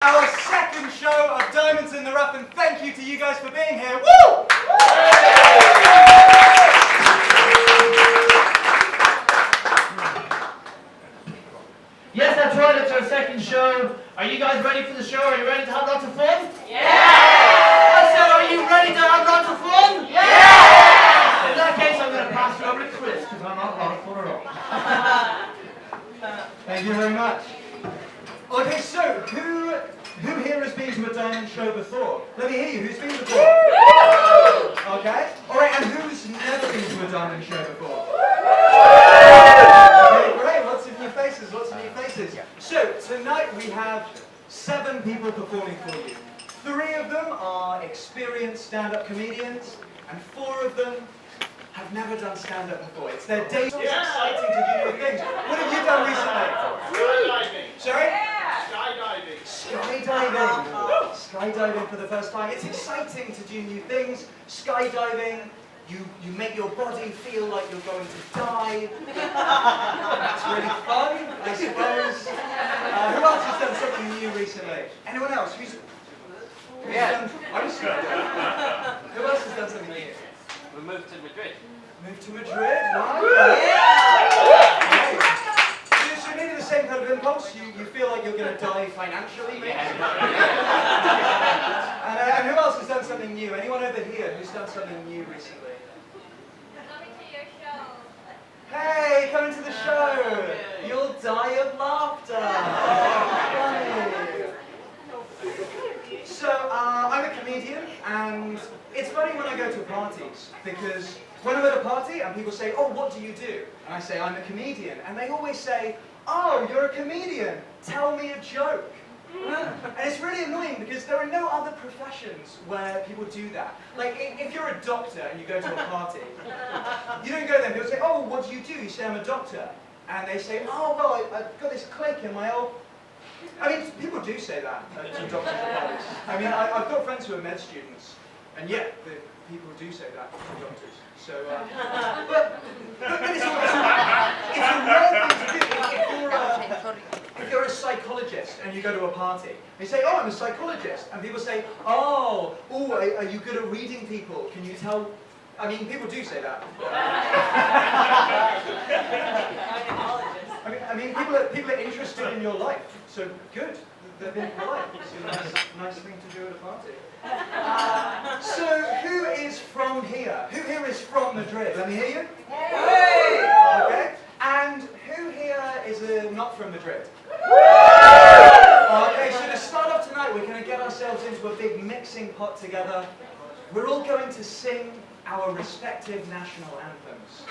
Our second show of Diamonds in the Rough, and thank you to you guys for being here. Woo! Yes, that's right, it's our second show. Are you guys ready for the show? Are you ready to have lots of fun? Yeah! I said, are you ready to have lots of fun? Yeah! In that case, I'm going to pass you over to Chris, because I'm not a lot of fun at all. Thank you very much. Okay, so who here has been to a diamond show before? Let me hear you. Who's been before? Okay. All right, and who's never been to a diamond show before? Okay, great. Lots of new faces. Lots of new faces. So tonight we have 7 people performing for you. 3 of them are experienced stand-up comedians, and 4 of them have never done stand-up before. It's their day. It's exciting to do new things. What have you done recently? Skydiving. Sorry? Skydiving. Skydiving. Skydiving for the first time. It's exciting to do new things. Skydiving, you make your body feel like you're going to die. That's really fun, I suppose. Who else has done something new recently? Anyone else? Who's done? I'm skydiving. Who else has done something new? We moved to Madrid. Moved to Madrid? Right? So maybe the same kind of impulse. You feel like you're going to die financially, maybe? And who else has done something new? Anyone over here who's done something new recently? Coming to your show. Hey, coming to the show! You'll die of laughter! Funny. So, I'm a comedian, and it's funny when I go to parties, because when I'm at a party and people say, oh, what do you do? And I say, I'm a comedian. And they always say, oh, you're a comedian. Tell me a joke. And it's really annoying because there are no other professions where people do that. Like, if you're a doctor and you go to a party, you don't go there and people say, oh, what do? You say, I'm a doctor. And they say, oh, well, I've got this click in my old... I mean, people do say that to doctors at parties. I mean, I've got friends who are med students, and yet people do say that to doctors. So, but it's a rare thing to do. If you're a psychologist and you go to a party, they say, oh, I'm a psychologist. And people say, oh, are you good at reading people? Can you tell? I mean, people do say that. I mean, people are interested in your life. So good. They're being polite. It's a nice thing to do at a party. So who is from here? Who here is from Madrid? Let me hear you. Hey! Okay. And who here is not from Madrid? Okay, so to start off tonight, we're going to get ourselves into a big mixing pot together. We're all going to sing our respective national anthems.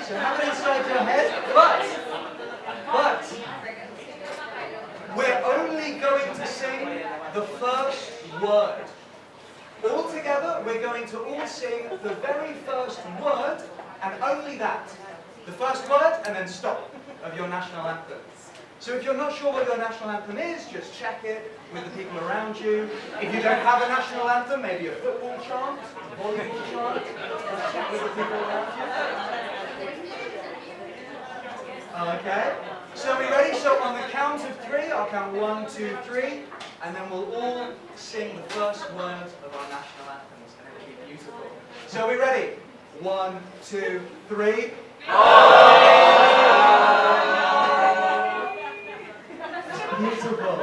So have it inside your head, but we're only going to sing the first word. All together, we're going to all sing the very first word, and only that. The first word, and then stop, of your national anthem. So if you're not sure what your national anthem is, just check it with the people around you. If you don't have a national anthem, maybe a football chant, a volleyball chant, just check with the people around you. Okay, so are we ready? So on the count of 3, I'll count 1, 2, 3, and then we'll all sing the first word of our national anthems, and it'll be beautiful. So are we ready? 1, 2, 3. Beautiful.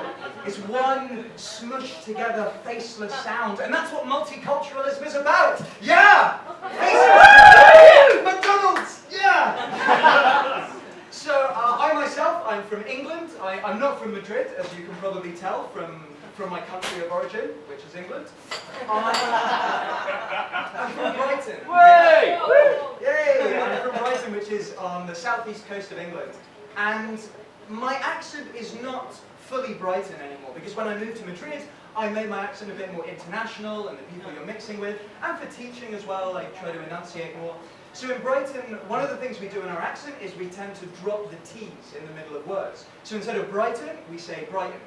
It's one smushed together faceless sound, and that's what multiculturalism is about. Yeah! Faceless. McDonald's. Yeah! So I myself, I'm from England. I'm not from Madrid, as you can probably tell from my country of origin, which is England. I'm from Brighton. Yay! I'm from Brighton, which is on the southeast coast of England. And my accent is not fully Brighton anymore, because when I moved to Madrid, I made my accent a bit more international, and the people you're mixing with, and for teaching as well, I try to enunciate more. So in Brighton, one of the things we do in our accent is we tend to drop the T's in the middle of words. So instead of Brighton, we say Brighton.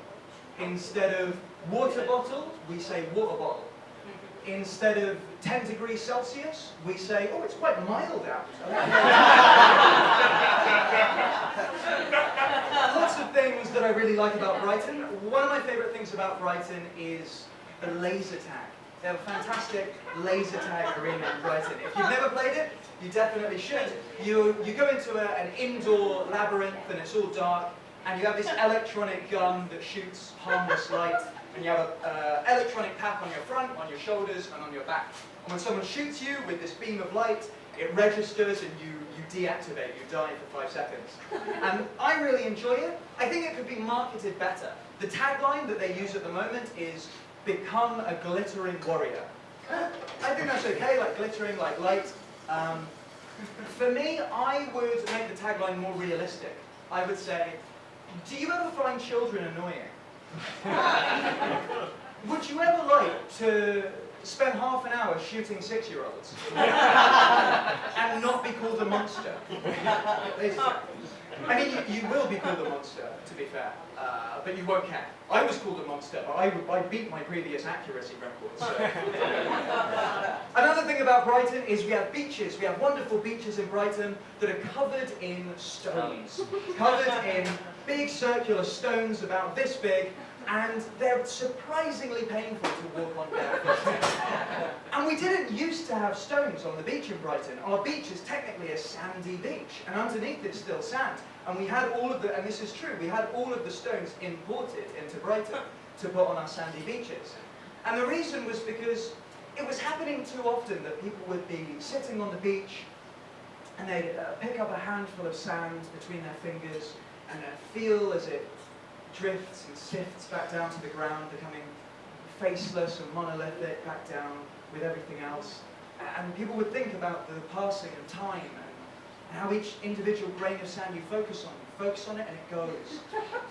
Instead of water bottle, we say water bottle. Instead of 10 degrees Celsius, we say, oh, it's quite mild out. Lots of things. things that I really like about Brighton. One of my favourite things about Brighton is the laser tag. They have a fantastic laser tag arena in Brighton. If you've never played it, you definitely should. You go into an indoor labyrinth and it's all dark, and you have this electronic gun that shoots harmless light, and you have an electronic pack on your front, on your shoulders, and on your back. And when someone shoots you with this beam of light, it registers and you deactivate, you die for 5 seconds. And I really enjoy it. I think it could be marketed better. The tagline that they use at the moment is, "Become a glittering warrior." I think that's okay, like glittering, like light. For me, I would make the tagline more realistic. I would say, do you ever find children annoying? Would you ever like to spend half an hour shooting 6-year-olds and not be called a monster? I mean, you will be called a monster, to be fair, but you won't care. I was called a monster, but I beat my previous accuracy records. So. Another thing about Brighton is we have beaches. We have wonderful beaches in Brighton that are covered in stones. Covered in big circular stones about this big, and they're surprisingly painful to walk on barefoot. And we didn't used to have stones on the beach in Brighton. Our beach is technically a sandy beach, and underneath it's still sand. And we had all of the, and this is true, we had all of the stones imported into Brighton to put on our sandy beaches. And the reason was because it was happening too often that people would be sitting on the beach and they'd pick up a handful of sand between their fingers and feel as it drifts and sifts back down to the ground, becoming faceless and monolithic back down with everything else. And people would think about the passing of time and how each individual grain of sand you focus on it and it goes.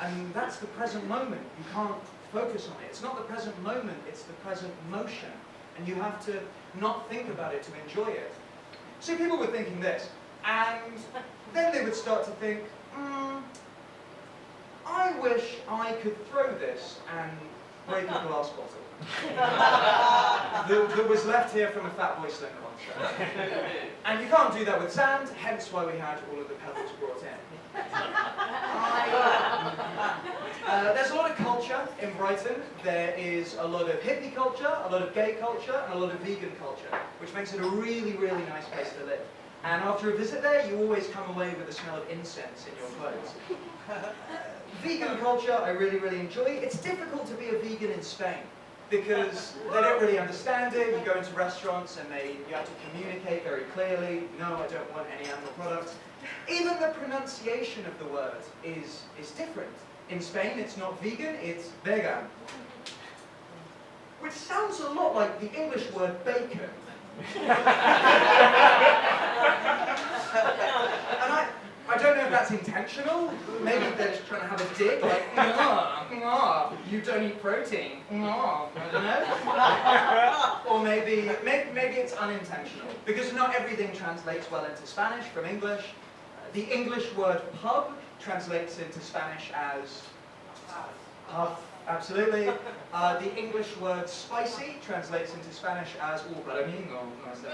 And that's the present moment. You can't focus on it. It's not the present moment, it's the present motion. And you have to not think about it to enjoy it. So people were thinking this, and then they would start to think, I wish I could throw this and break a glass bottle that was left here from a Fatboy Slim concert. And you can't do that with sand, hence why we had all of the pebbles brought in. There's a lot of culture in Brighton. There is a lot of hippie culture, a lot of gay culture, and a lot of vegan culture, which makes it a really, really nice place to live. And after a visit there, you always come away with the smell of incense in your clothes. Vegan culture, I really, really enjoy. It's difficult to be a vegan in Spain because they don't really understand it. You go into restaurants and you have to communicate very clearly. No, I don't want any animal products. Even the pronunciation of the word is different. In Spain, it's not vegan, it's vegan. Which sounds a lot like the English word bacon. And I don't know if that's intentional. Maybe they're just trying to have a dig, like, you don't eat protein. I don't know. Or maybe it's unintentional. Because not everything translates well into Spanish from English. The English word pub translates into Spanish as pub. Absolutely. The English word spicy translates into Spanish as para mí no está.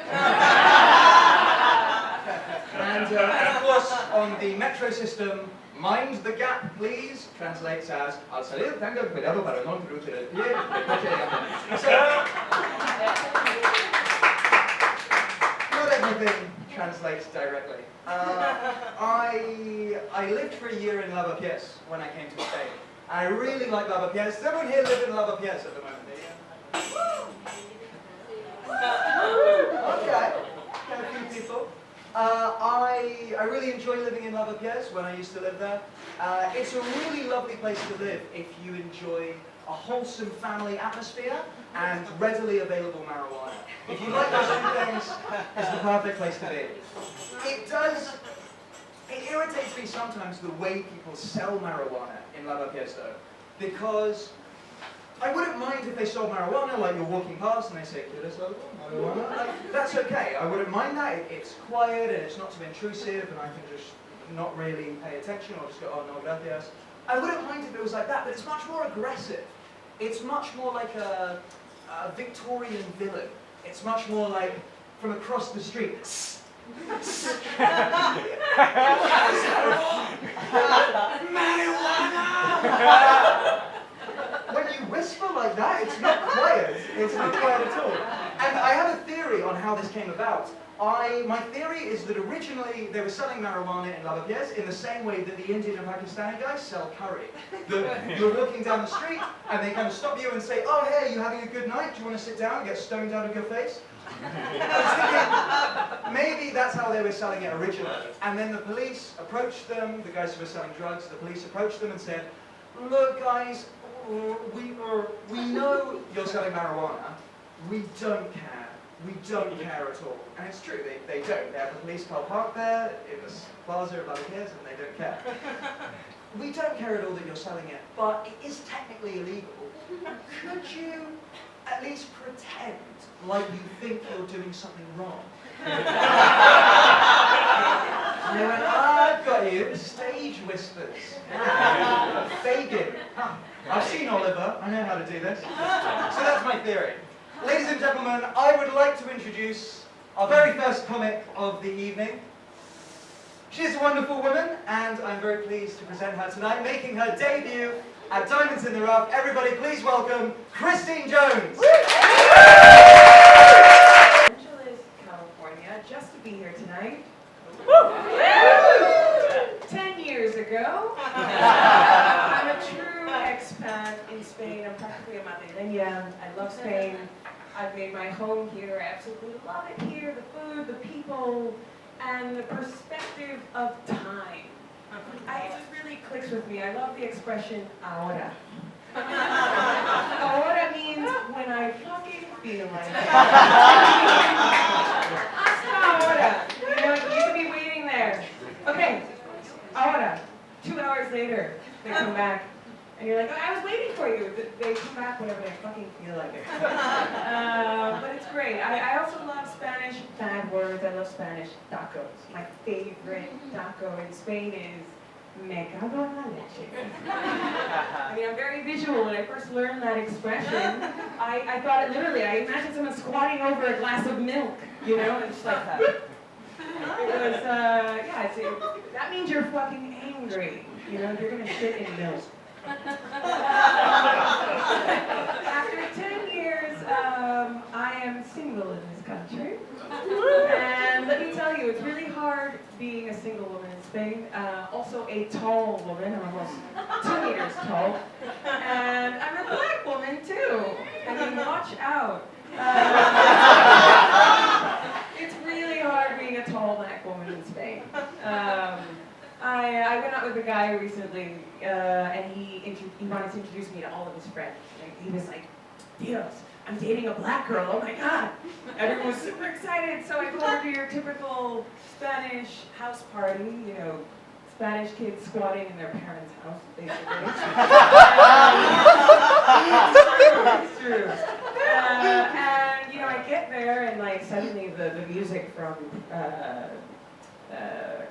And of course, on the metro system, mind the gap, please, translates as al salir tenga cuidado para no introducir el pie del coche de camino. So, not everything translates directly. I lived for a year in Lavapiés when I came to Spain. I really like Lavapiés. Does everyone here live in Lavapiés at the moment? Okay, a few people. I really enjoy living in Lavapiés when I used to live there. It's a really lovely place to live if you enjoy a wholesome family atmosphere and readily available marijuana. If you like those two things, it's the perfect place to be. It irritates me sometimes the way people sell marijuana in Lavapiés though, because I wouldn't mind if they sold marijuana, like you're walking past and they say, "¿Quieres algo? Marijuana?" Like, that's okay, I wouldn't mind that. It's quiet and it's not too intrusive and I can just not really pay attention or just go, "Oh, no, gracias." I wouldn't mind if it was like that, but it's much more aggressive. It's much more like a Victorian villain. It's much more like from across the street. Marijuana! When you whisper like that, it's not quiet. It's not quiet at all. And I have a theory on how this came about. My theory is that originally they were selling marijuana in Lavapiés in the same way that the Indian and Pakistani guys sell curry. You're walking down the street and they kind of stop you and say, "Oh, hey, you having a good night? Do you want to sit down and get stoned out of your face?" I was thinking, maybe that's how they were selling it originally. And then the police approached them, the guys who were selling drugs, the police approached them and said, "Look, guys, we know you're selling marijuana. We don't care. We don't care at all." And it's true, they don't. They have a police car parked there in the plaza of Lavapiés and they don't care. "We don't care at all that you're selling it, but it is technically illegal. Could you at least pretend like you think you're doing something wrong?" And they went, "I've got you. Stage whispers. Fagin. I've seen Oliver. I know how to do this." So that's my theory. Ladies and gentlemen, I would like to introduce our very first comic of the evening. She's a wonderful woman, and I'm very pleased to present her tonight, making her debut at Diamonds in the Rough. Everybody, please welcome Christine Jones. Los Angeles, California, just to be here tonight. 10 years ago, I'm a true expat in Spain. I'm practically a madrileña. I love Spain. I've made my home here. I absolutely love it here. The food, the people, and the perspective of time. It just really clicks with me. I love the expression ahora. Ahora means when I fucking feel like it. Hasta ahora. You know, you could be waiting there. Okay, ahora. 2 hours later, they come back. And you're like, "Oh, I was waiting for you." They come back whenever they fucking feel like it. But it's great. I also love Spanish bad words. I love Spanish tacos. My favorite taco in Spain is "me cago en la leche." I mean, I'm very visual. When I first learned that expression, I thought it literally. I imagined someone squatting over a glass of milk, you know, and just like that. It was, that means you're fucking angry. You know, you're gonna shit in milk. After 10 years, I am single in this country. And let me tell you, it's really hard being a single woman in Spain. Also a tall woman, I'm almost 2 meters tall. And I'm a black woman too. I mean, watch out. It's really hard being a tall black woman in Spain. I went out with a guy recently, and he wanted to introduce me to all of his friends. And he was like, "Dios, I'm dating a black girl, oh my God." Everyone was super excited, so I go over to your typical Spanish house party, you know, Spanish kids squatting in their parents' house, basically. It's true. And, you know, I get there, and like suddenly the music from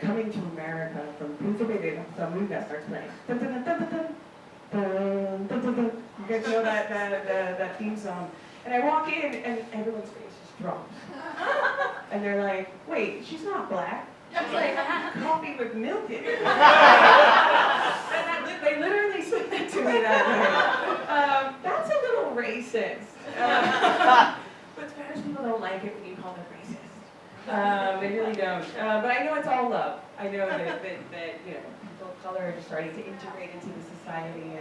Coming to America from Príncipe de Zamunda starts playing. Dun, dun, dun, dun, dun, dun, dun, dun, dun. You guys know that theme song? And I walk in and everyone's face just drops. And they're like, "Wait, she's not black. She's like coffee with milk in it." And they literally said that to me that way. That's a little racist. But Spanish people don't like it when you call them racist. They really don't. But I know it's all love. I know that you know, people of color are just starting to integrate into the society,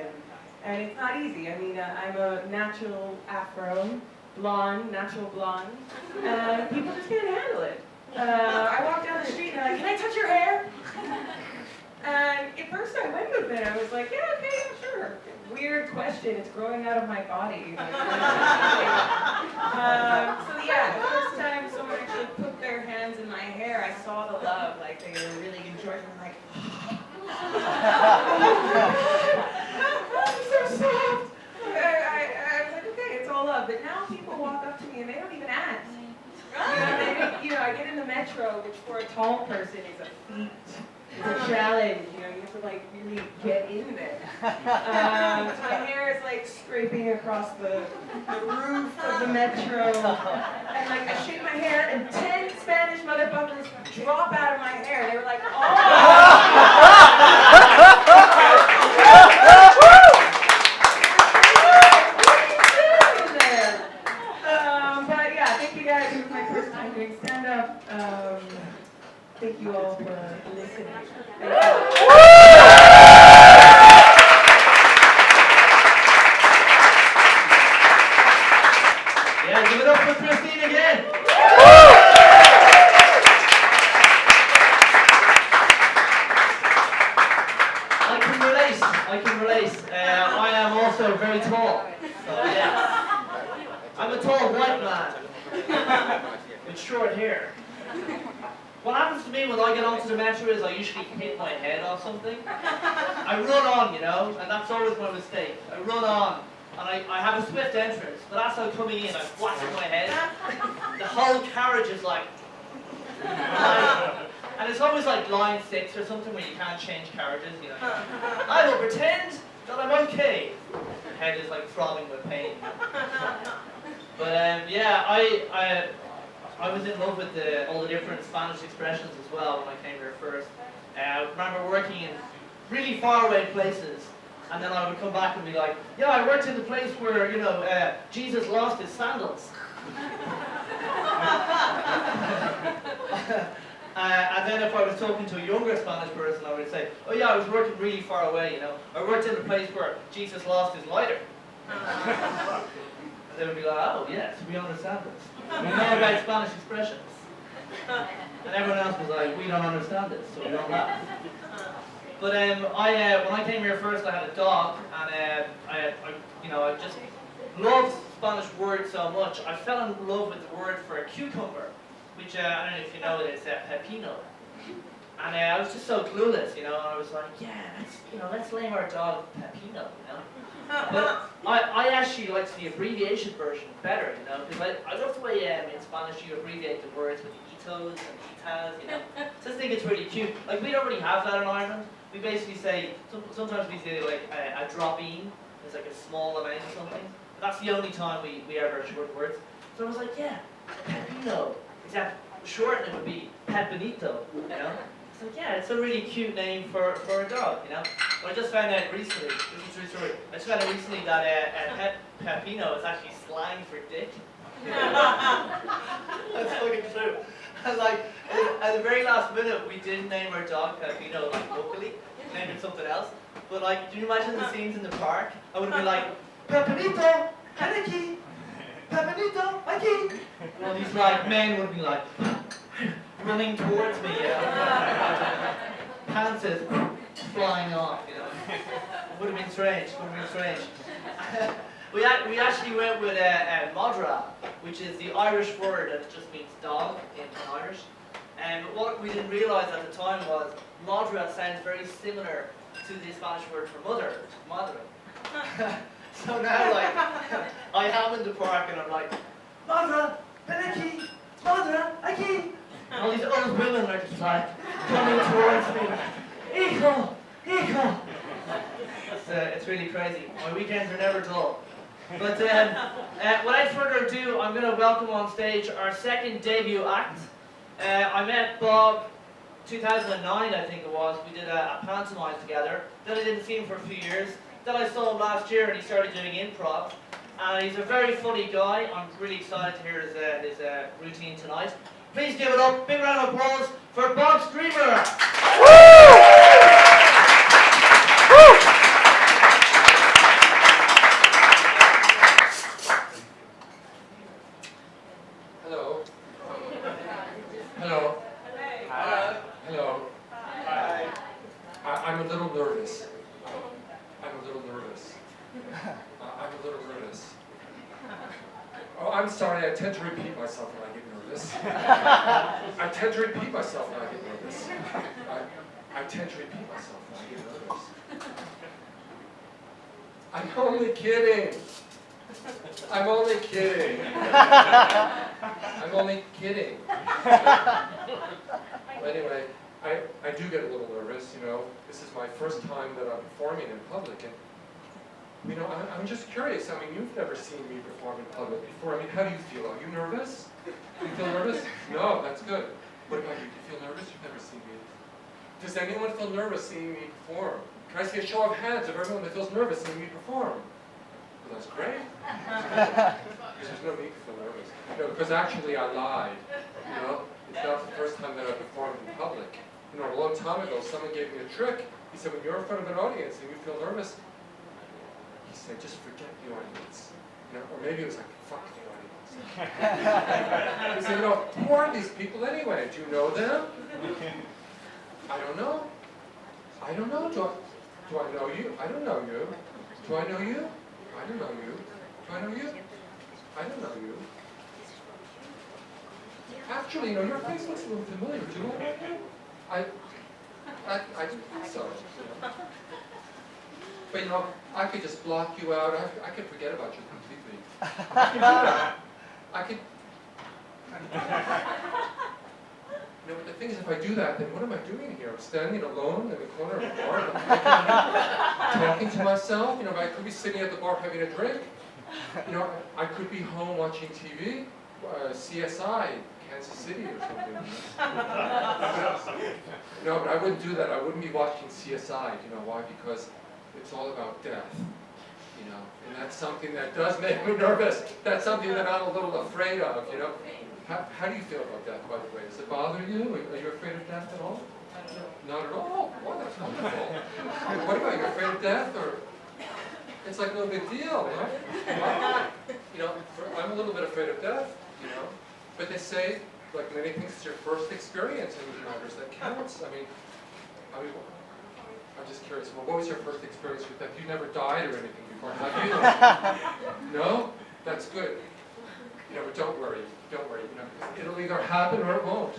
and it's not easy. I mean, I'm a natural Afro, natural blonde, and people just can't handle it. I walk down the street and they're like, "Can I touch your hair?" And at first I went with it. I was like, "Yeah, okay, yeah, sure." Weird question. It's growing out of my body. So yeah, the first time someone actually put their hands in my hair, I saw the love. Like they were really enjoying it. I'm like, "I'm so soft." I was like, "Okay, it's all love." But now people walk up to me and they don't even ask. You know, I get in the metro, which for a tall person is a feat. It's a challenge, you know, you have to like really get in there. So my hair is like scraping across the roof of the metro. And like I shake my hair and 10 Spanish motherfuckers drop out of my hair. They were like, "Oh." Thank you all for listening. Thank you. Yeah, give it up for Christine again. I can relate. I am also very tall. So yeah. I'm a tall white man with short hair. What happens to me when I get onto the metro is I usually hit my head off something. I run on, you know, and that's always my mistake. I run on, and I have a swift entrance, but as I'm coming in, I whack my head. The whole carriage is like, and it's always like line 6 or something where you can't change carriages, you know. I will pretend that I'm okay. My head is like throbbing with pain. But yeah, I was in love with all the different Spanish expressions as well when I came here first. I remember working in really faraway places, and then I would come back and be like, yeah, I worked in the place where, you know, Jesus lost his sandals. And then if I was talking to a younger Spanish person, I would say, oh yeah, I was working really far away, you know. I worked in the place where Jesus lost his lighter. And they would be like, oh yes, we understand this. We know about Spanish expressions. And everyone else was like, we don't understand this, so we don't laugh. But when I came here first, I had a dog, and I just loved Spanish words so much. I fell in love with the word for a cucumber, which I don't know if you know it, it's pepino. And I was just so clueless, you know, and I was like, yeah, let's name our dog Pepino, you know. But I actually like the abbreviation version better, you know, because I love the way in Spanish you abbreviate the words with the itos and the itas, you know. So I think it's really cute. Like, we don't really have that in Ireland. We basically say, sometimes we say like a drop-in, it's like a small amount of something. But that's the only time we ever shorten words. So I was like, yeah, Pepino. Except shorten it would be Pepinito, you know. So yeah, it's a really cute name for a dog, you know. But I just found out recently, this is a true story, I just found out recently that Pepino is actually slang for dick. That's fucking true. And like, at the very last minute, we didn't name our dog Pepino, like locally, named it something else. But like, do you imagine the scenes in the park? I would have been like, Pepinito, Anarchy, Pepinito, Anarchy. And all these like men would be like, running towards me, you know. Pants is flying off, you know. It would have been strange, we actually went with Modra, which is the Irish word that just means dog in Irish. And what we didn't realise at the time was Modra sounds very similar to the Spanish word for mother, madre. So now, like, I am in the park and I'm like, Modra, Beneki, Modra, aquí. All these old women are just like coming towards me. Hijo, hijo. It's really crazy. My weekends are never dull. But without further ado, I'm going to welcome on stage our second debut act. I met Bob 2009, I think it was. We did a pantomime together. Then I didn't see him for a few years. Then I saw him last year and he started doing improv. And he's a very funny guy. I'm really excited to hear his routine tonight. Please give it up, big round of applause for Bob Streamer. Hello. Hello. Hello. Hello. Hi. I'm a little nervous. I'm a little nervous. Oh, I'm sorry, I tend to repeat myself when I get nervous. I tend to repeat myself when I get nervous. I tend to repeat myself when I get nervous. I'm only kidding. I'm only kidding. I'm only kidding. Well, anyway, I do get a little nervous, you know. This is my first time that I'm performing in public, and you know, I'm just curious. I mean, you've never seen me perform in public before. I mean, how do you feel? Are you nervous? Do you feel nervous? No, that's good. What about you? Do you feel nervous? You've never seen me. Does anyone feel nervous seeing me perform? Can I see a show of hands of everyone that feels nervous seeing me perform? Well, that's great. Because there's no need to feel nervous. No, because actually I lied. You know, not the first time that I performed in public. You know, a long time ago, someone gave me a trick. He said, when you're in front of an audience and you feel nervous, he said, just forget the audience. You know, or maybe it was like, fuck the audience. He said, you know, who are these people anyway? Do you know them? I don't know. I don't know. Do I know you? I don't know you. Do I know you? I don't know you. Do I know you? I don't know you. Actually, you know, your face looks a little familiar. Do you know I think so. You know. But you know, I could just block you out. I could forget about you completely. I can do that. I could. You know, but the thing is, if I do that, then what am I doing here? I'm standing alone in the corner of a bar, talking to myself. You know, I could be sitting at the bar having a drink. You know, I could be home watching TV, CSI, Kansas City or something. No, but I wouldn't do that. I wouldn't be watching CSI. You know why? Because it's all about death. You know, and that's something that does make me nervous. That's something that I'm a little afraid of. You know. How do you feel about death, by the way? Does it bother you? Are you afraid of death at all? Not at all? Well, that's wonderful. What about you? Afraid of death? Or it's like no big deal, right? You know, I'm a little bit afraid of death, you know. But they say, like many things, it's your first experience in these matters that counts. I mean, I'm just curious. Well, what was your first experience with death? You never died or anything before, have you? No? That's good. You know, but don't worry, you know, because it'll either happen or it won't.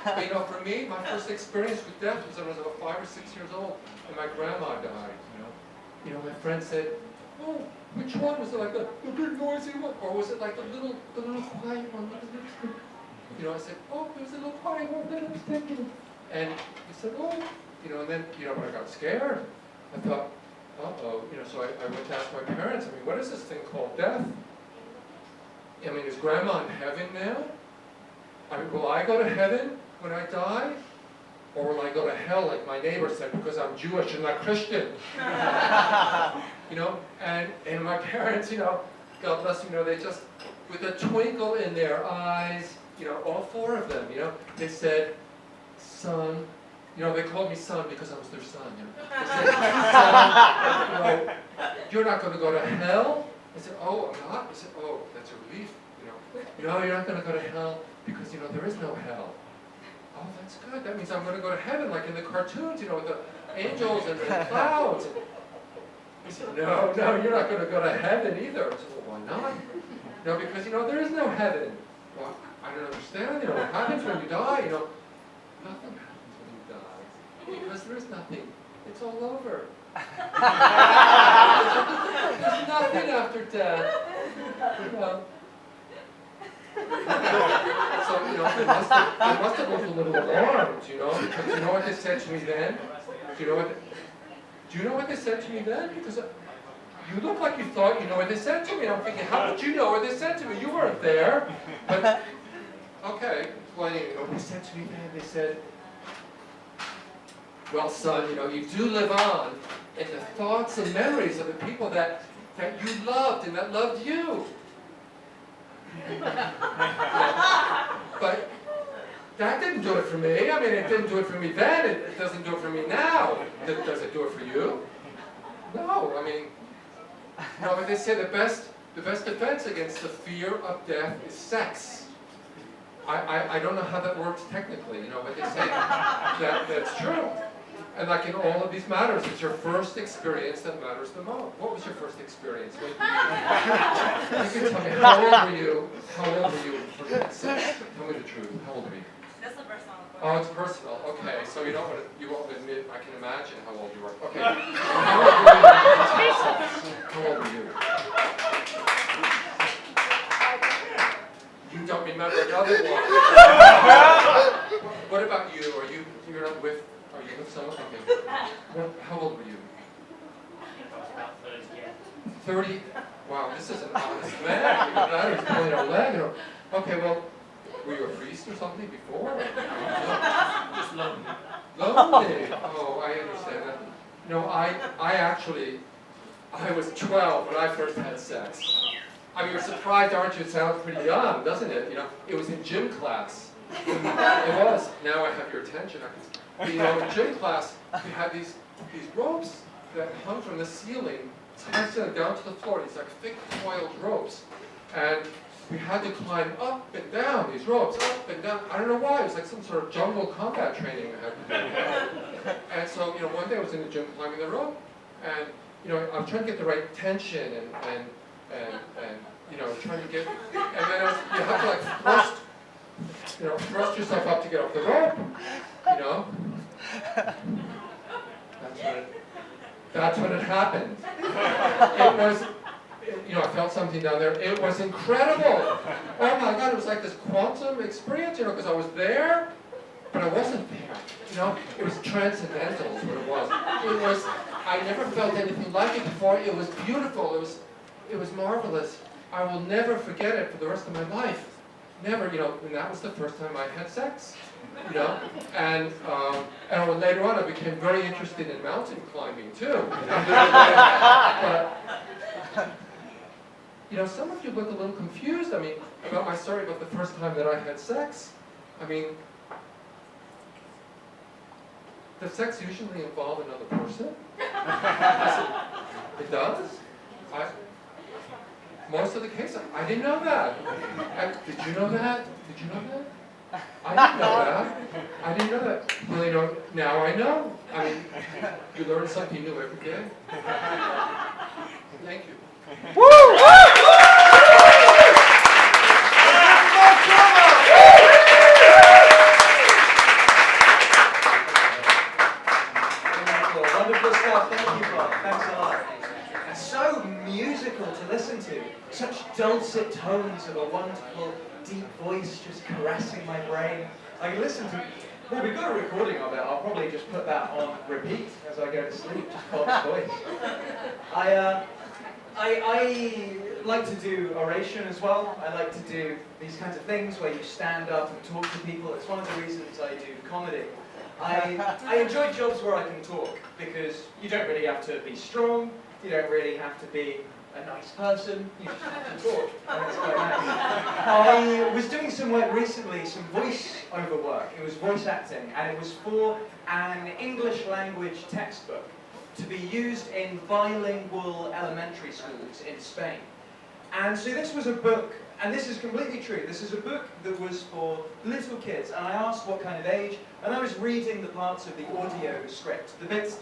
But you know, for me, my first experience with death was when I was about 5 or 6 years old, and my grandma died, you know. You know, my friend said, oh, which one? Was it like the big noisy one? Or was it like the little quiet one? You know, I said, oh, it was a little quiet one that I was thinking. And he said, oh, you know, and then, you know, when I got scared, I thought, uh-oh, you know, so I went to ask my parents, I mean, what is this thing called death? I mean, is Grandma in heaven now? I mean, will I go to heaven when I die? Or will I go to hell like my neighbor said because I'm Jewish and not Christian? You know, and my parents, you know, God bless them, you know, they just, with a twinkle in their eyes, you know, all 4 of them, you know, they said, son, you know, they called me son because I was their son, you know. They said, son, you know, you're not going to go to hell? I said, oh, I'm not? I said, oh, that's a relief, you know. No, you're not going to go to hell because, you know, there is no hell. Oh, that's good. That means I'm going to go to heaven like in the cartoons, you know, with the angels and the clouds. He said, no, you're not going to go to heaven either. I said, well, why not? No, because, you know, there is no heaven. Well, I don't understand, you know, what happens when you die, you know. Nothing happens when you die. Because there is nothing. It's all over. There's nothing after death. You know. So, you know, they must have looked a little alarmed, you know, because you know what they said to me then? Do you know what they said to me then? Because you look like you thought you know what they said to me. And I'm thinking, how would you know what they said to me? You weren't there. But, okay, explaining, you know what they said to me then? They said, well, son, you know, you do live on in the thoughts and memories of the people that you loved and that loved you. But that didn't do it for me. I mean, it didn't do it for me then. It doesn't do it for me now. Does it do it for you? No. I mean, no. But they say the best defense against the fear of death is sex. I don't know how that works technically, you know, but they say that's true. And like in all of these matters, it's your first experience that matters the most. What was your first experience? You can tell me, how old were you? How old were you for God's sake? Tell me the truth. How old were you? That's the personal question. Oh, it's personal. Okay, so you won't admit. I can imagine how old you were. Okay. How old were you? How old were you? You don't remember another one. What about you? You're not with? Are you with someone? Okay. How old were you? About 30? Wow, this is an honest man. That is pulling our leg. You know. Okay, well, were you a priest or something before? Just lonely. Lonely. Oh, I understand that. No, I was 12 when I first had sex. I mean, you're surprised, aren't you? It sounds pretty young, doesn't it? You know, it was in gym class. It was. Now I have your attention. You know, in gym class, we had these ropes that hung from the ceiling, tied down to the floor. These like thick coiled ropes, and we had to climb up and down these ropes, up and down. I don't know why. It was like some sort of jungle combat training I had to do. And so, you know, one day I was in the gym climbing the rope, and you know, I was trying to get the right tension and you know, trying to get, and then you have to like thrust yourself up to get off the rope, you know. That's when it happened. It was, you know, I felt something down there. It was incredible. Oh my God, it was like this quantum experience, you know, because I was there, but I wasn't there. You know, it was transcendental is what it was. I never felt anything like it before. It was beautiful. It was marvelous. I will never forget it for the rest of my life. Never, you know, and that was the first time I had sex, you know, and when later on I became very interested in mountain climbing too. But, you know, some of you look a little confused, I mean, about my story about the first time that I had sex. I mean, does sex usually involve another person? It does? Most of the cases, I didn't know that. Did you know that? Did you know that? I didn't know that. I didn't know that. Well, you know, now I know. I mean, you learn something new every day. Thank you. Wonderful stuff. Thank you, Bob. Thanks a lot. And so musical to listen to. Such dulcet tones of a wonderful, deep voice just caressing my brain. I can listen to. Well, we've got a recording of it. I'll probably just put that on repeat as I go to sleep. Just Bob's voice. I like to do oration as well. I like to do these kinds of things where you stand up and talk to people. It's one of the reasons I do comedy. I enjoy jobs where I can talk because you don't really have to be strong. You don't really have to be a nice person. You just have to talk. And it's quite nice. I was doing some work recently, some voice-over work. It was voice acting, and it was for an English language textbook to be used in bilingual elementary schools in Spain. And so this was a book, and this is completely true, this is a book that was for little kids, and I asked what kind of age, and I was reading the parts of the audio script, the bits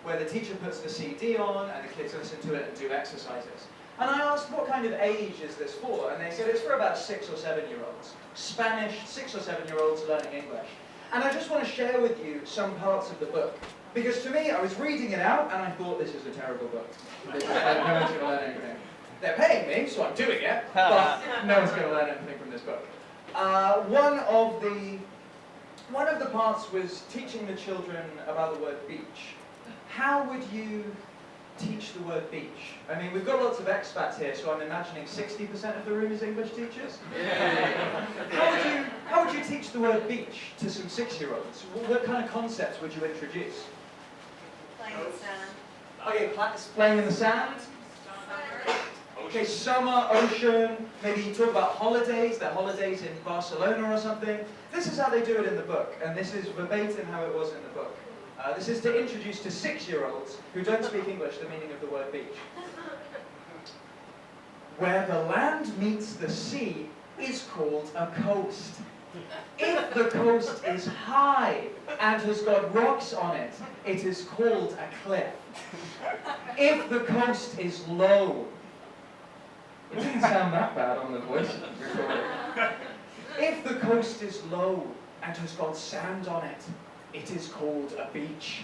where the teacher puts the CD on, and the kids listen to it and do exercises. And I asked, what kind of age is this for? And they said, it's for about 6 or 7 year olds. Spanish 6 or 7 year olds learning English. And I just want to share with you some parts of the book. Because to me, I was reading it out, and I thought, this is a terrible book. No one's going to learn anything. They're paying me, so I'm doing it, but no one's going to learn anything from this book. One of the parts was teaching the children about the word beach. How would you teach the word beach? I mean, we've got lots of expats here, so I'm imagining 60% of the room is English teachers. Yeah. How would you teach the word beach to some 6-year-olds? What kind of concepts would you introduce? Playing in the sand. Okay, playing in the sand. Okay, summer, ocean, maybe you talk about holidays, their holidays in Barcelona or something. This is how they do it in the book, and this is verbatim how it was in the book. This is to introduce to 6-year-olds who don't speak English the meaning of the word beach. Where the land meets the sea is called a coast. If the coast is high and has got rocks on it, it is called a cliff. If the coast is low, it didn't sound that bad on the voice recording. If the coast is low and has got sand on it, it is called a beach.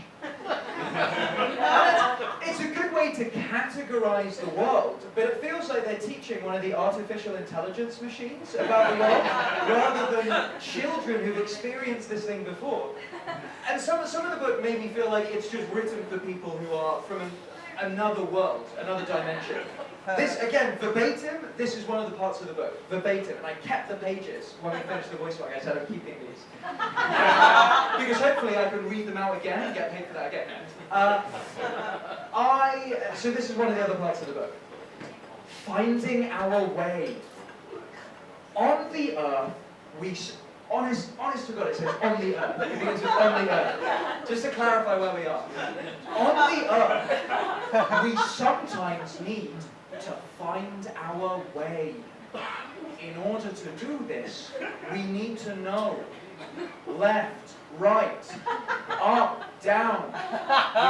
It's a good way to categorize the world, but it feels like they're teaching one of the artificial intelligence machines about the world, rather than children who've experienced this thing before. And some of the book made me feel like it's just written for people who are from another world, another dimension. This, again, verbatim, this is one of the parts of the book, verbatim, and I kept the pages when we finished the voice work. I said, I'm keeping these. Because hopefully I can read them out again and get paid for that again. So this is one of the other parts of the book. finding our way. On the earth, honest to God, it says on the earth. It begins with on the earth. Just to clarify where we are. On the earth, we sometimes need to find our way. In order to do this, we need to know left, right, up, down,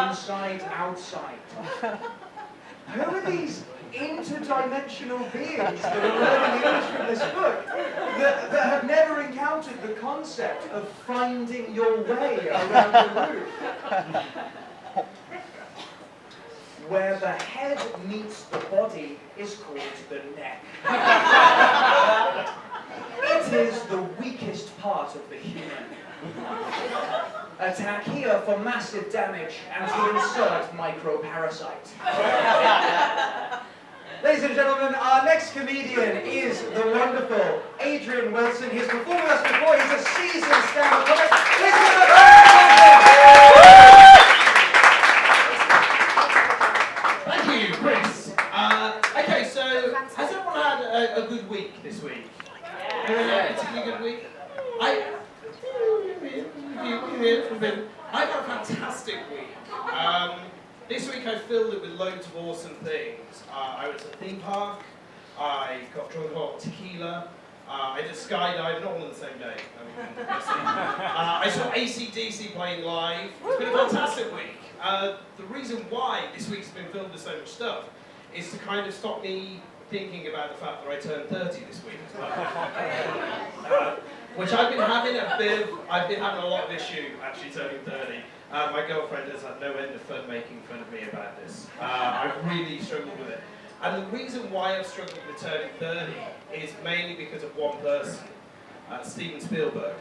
inside, outside. Who are these interdimensional beings that are learning English from this book that have never encountered the concept of finding your way around the room? Where the head meets the body is called the neck. It is the weakest part of the human. Attack here for massive damage and to insert microparasite. Ladies and gentlemen, our next comedian is the wonderful Adrian Wilson. He's performed with us before. He's a seasoned stand-up comic. Ladies and Thank you, Chris. Okay, so has everyone had a good week this week? Everyone had a particularly good week? I've had a fantastic week. This week I filled it with loads of awesome things. I went to the theme park, I got drunk on tequila, I did skydiving, not all on the same day. I saw AC/DC playing live. It's been a fantastic week. The reason why this week's been filled with so much stuff is to kind of stop me thinking about the fact that I turned 30 this week as well. Which I've been having a lot of issue actually turning 30. My girlfriend has had no end of fun making fun of me about this. I've really struggled with it. And the reason why I've struggled with turning 30 is mainly because of one person, Steven Spielberg.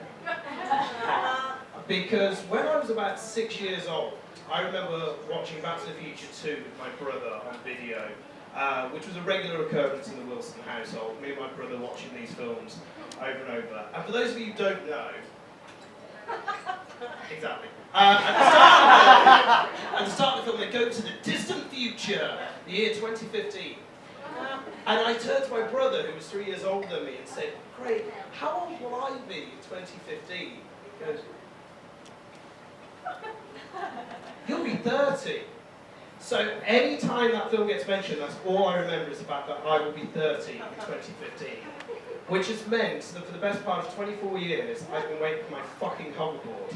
Because when I was about 6 years old, I remember watching Back to the Future 2 with my brother on video, which was a regular occurrence in the Wilson household, me and my brother watching these films over and over. And for those of you who don't know, exactly. At the start of the film, they go to the distant future, the year 2015. And I turned to my brother, who was 3 years older than me, and said, "Craig, how old will I be in 2015? He goes, "You'll be 30. So any time that film gets mentioned, that's all I remember is the fact that I will be 30 in 2015. Which has meant that for the best part of 24 years, I've been waiting for my fucking hoverboard.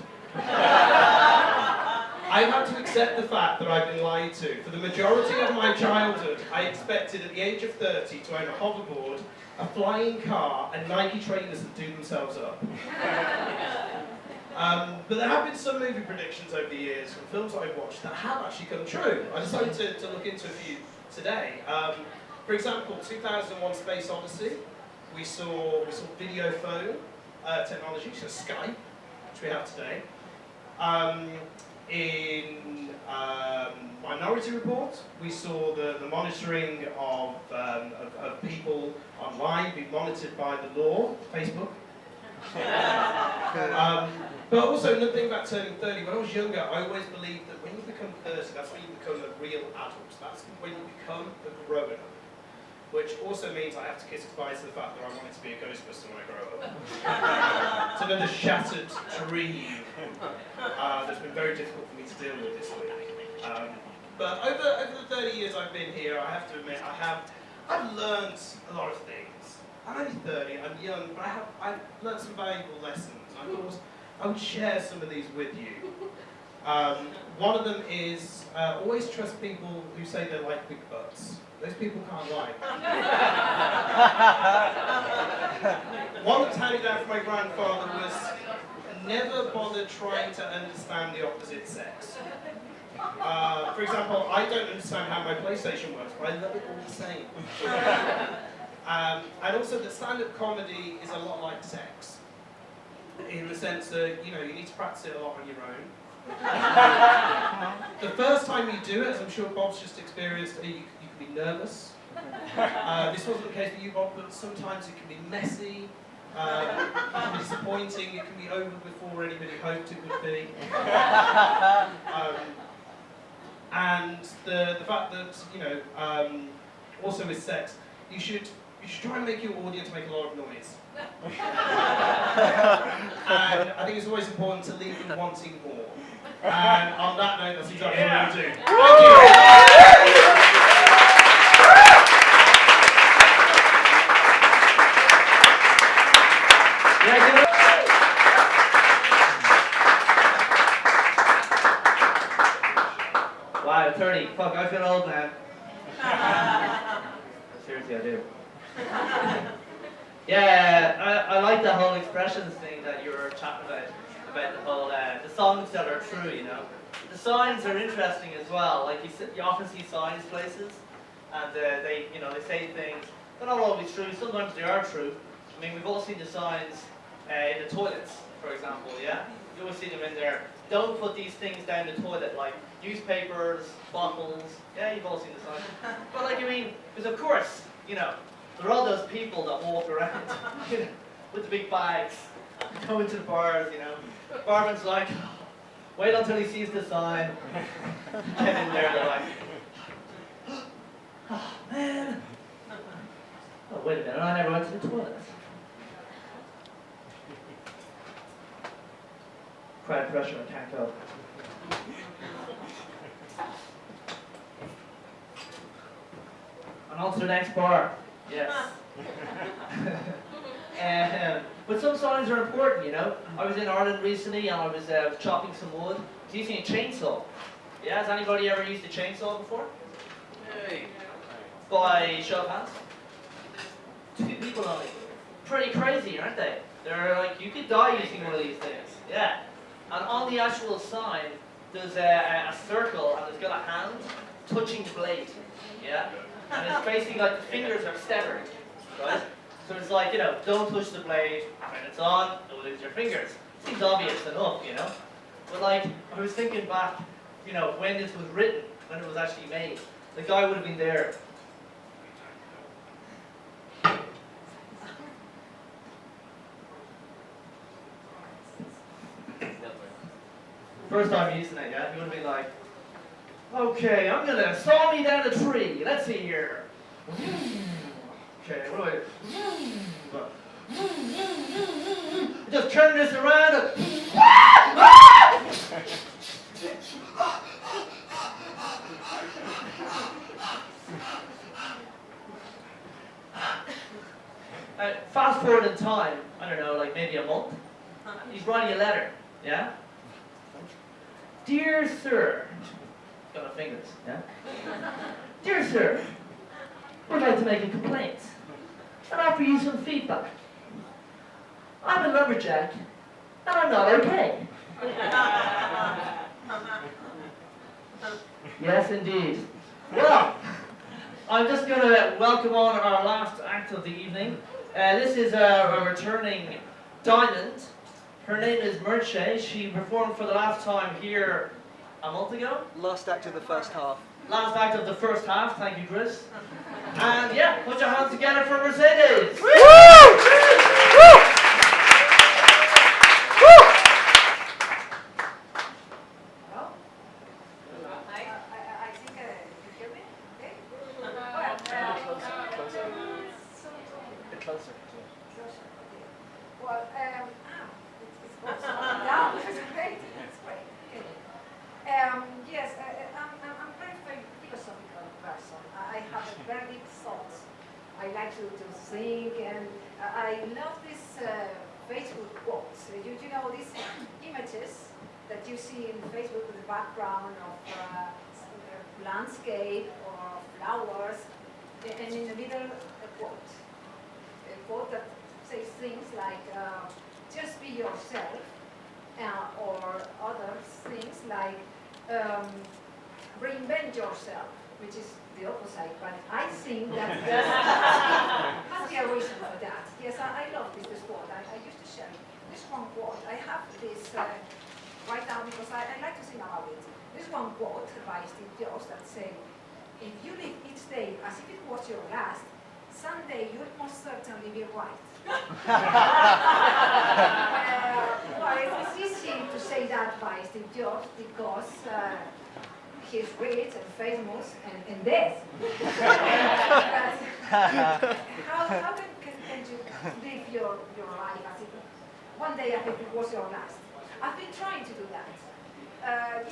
I've had to accept the fact that I've been lied to. For the majority of my childhood, I expected at the age of 30 to own a hoverboard, a flying car, and Nike trainers that do themselves up. But there have been some movie predictions over the years from films that I've watched that have actually come true. I decided to look into a few today. For example, 2001 Space Odyssey, we saw video phone technology, so Skype, which we have today. In Minority Report, we saw the monitoring of people online being monitored by the law, Facebook. But also another thing about turning 30, when I was younger, I always believed that when you become 30, that's when you become a real adult. That's when you become a grown-up. Which also means I have to kiss goodbye to the fact that I wanted to be a Ghostbuster when I grow up. It's another shattered dream that's been very difficult for me to deal with this week. But over the 30 years I've been here, I have to admit I've learned a lot of things. I'm only 30, I'm young, but I've learned some valuable lessons. And of course, I would share some of these with you. One of them is always trust people who say they like big butts. Those people can't lie. One that's handed down from my grandfather was never bother trying to understand the opposite sex. For example, I don't understand how my PlayStation works, but I love it all the same. And also that stand-up comedy is a lot like sex. In the sense that, you need to practice it a lot on your own. The first time you do it, as I'm sure Bob's just experienced, you can be nervous. This wasn't the case for you, Bob, but sometimes it can be messy, it can be disappointing, it can be over before anybody hoped it would be. And the fact that, also with sex, you should try and make your audience make a lot of noise. And I think it's always important to leave them wanting more. And on that note, that's exactly what I'm going to do. Thank you. Wow, 30. Fuck, I feel old now. Seriously, I do. Yeah, I like the whole expressions thing that you were chatting about the whole, the songs that are true, you know. The signs are interesting as well. Like you often see signs places, and they say things. They're not always true. Sometimes they are true. I mean, we've all seen the signs in the toilets, for example. Yeah, you always see them in there. Don't put these things down the toilet, like newspapers, bottles. Yeah, you've all seen the signs. But like, I mean, because of course, you know, there are all those people that walk around, you know, with the big bags, going to the bars, you know. Barman's like, wait until he sees the sign. Get in there, they're like, oh man. Oh, wait a minute, I never went to the toilet. Crowd pressure, I can't go. And on to the next bar. Yes. But some signs are important, you know. I was in Ireland recently and I was chopping some wood. I was using a chainsaw. Yeah, has anybody ever used a chainsaw before? Hey. By show of hands? 2 people only. Pretty crazy, aren't they? They're like, you could die using one of these things. Yeah. And on the actual sign, there's a circle and it's got a hand touching the blade. Yeah? And it's basically like the fingers are severed. Right? So it's like, you know, don't touch the blade. When it's on, don't lose your fingers. Seems obvious enough, you know? But like, I was thinking back, you know, when this was written, when it was actually made, the guy would have been there. First time using it, yeah? He would have been like, okay, I'm gonna saw me down a tree. Let's see here. Okay, what do I do? Just turn this around. Fast forward in time, I don't know, like maybe a month. He's writing a letter, yeah? Dear sir, got my fingers, yeah? Dear sir, would like to make a complaint and offer you some feedback. I'm a lumberjack and I'm not okay. Yes, indeed. Well, I'm just going to welcome on our last act of the evening. This is a returning diamond. Her name is Merche. She performed for the last time here a month ago. Last act of the first half. Last act of the first half. Thank you, Chris. And yeah, put your hands together for Mercedes. Woo! I think you hear me? Okay? Bit closer. Well, it's going down. It's great. It's great. Okay. Yes, I'm very philosophical person. I have a very deep thoughts. I like to think, and I love these Facebook quotes. You know these images that you see in Facebook with the background of landscape or flowers, and in the middle a quote that says things like just be yourself, or other things like reinvent yourself, which is the opposite, but I think that there must be a reason for that. Yes, I love this quote. I used to share this one quote. I have this right now because I like to think about it. This one quote by Steve Jobs that said, if you live each day as if it was your last, someday you'll most certainly be right. Well, it's easy to say that by Steve Jobs because he's rich and famous and dead. how can you live your life as if one day as if it was your last? I've been trying to do that.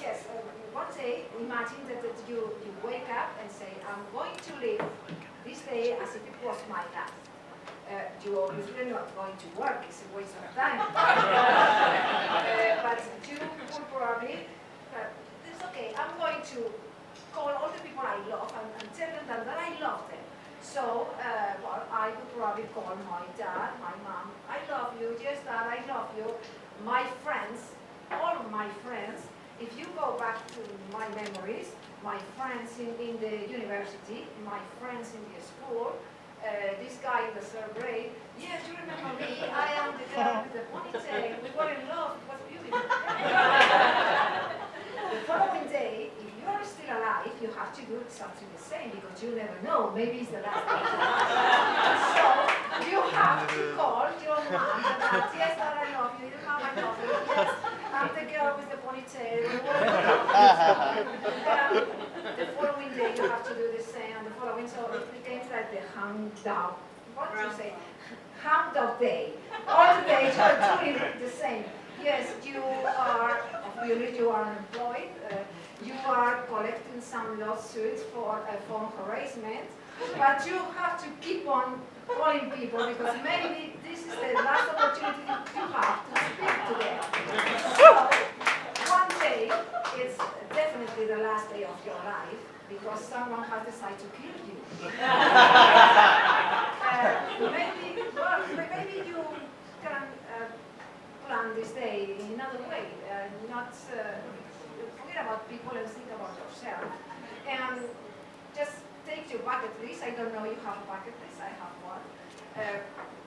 Yes, one day, imagine that you wake up and say, I'm going to live this day as if it was my last. You obviously are not going to work, it's a waste of time. But you will probably, it's okay, I'm going to call all the people I love and tell them that I love them. So, well, I would probably call my dad, my mom, I love you, yes dad, I love you. My friends, all of my friends, if you go back to my memories, my friends in the university, my friends in the school, this guy in the third grade, yes, you remember me, I am the girl with the ponytail, we were in love, it was beautiful. The following day, if you are still alive, you have to do something the same, because you never know, maybe it's the last day. So, you have to call your mom and dad, yes, dad, I love you, your mom, I love you, yes, I'm the girl with the ponytail, the following day you have to do the same, and the following, so it became like the hang dog, what do you say? Hang dog day. All the days are doing the same. Yes, you are, obviously you are unemployed, you are collecting some lawsuits for phone harassment, but you have to keep on calling people because maybe this is the last opportunity you have to speak to them. So, one day, it's definitely the last day of your life because someone has decided to kill you. Maybe you can plan this day in another way, not forget about people and think about yourself. And just take your bucket list. I don't know you have a bucket list, I have one.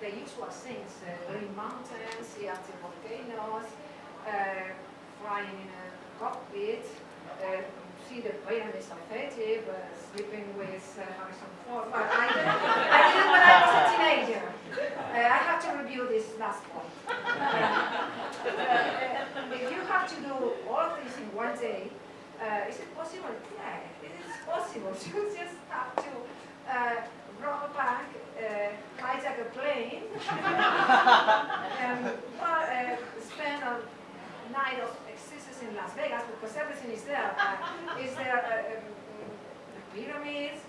The usual things, green mountains, see active volcanoes, flying in a cockpit, see the pyramids of Egypt, sleeping with Harrison Ford. But I did it when I was a teenager. I have to review this last point. If you have to do all of this in one day, is it possible? Yeah, it is possible. You just have to rob a bank, hijack a plane, and spend a night of excesses in Las Vegas because everything is there. Is there the pyramids,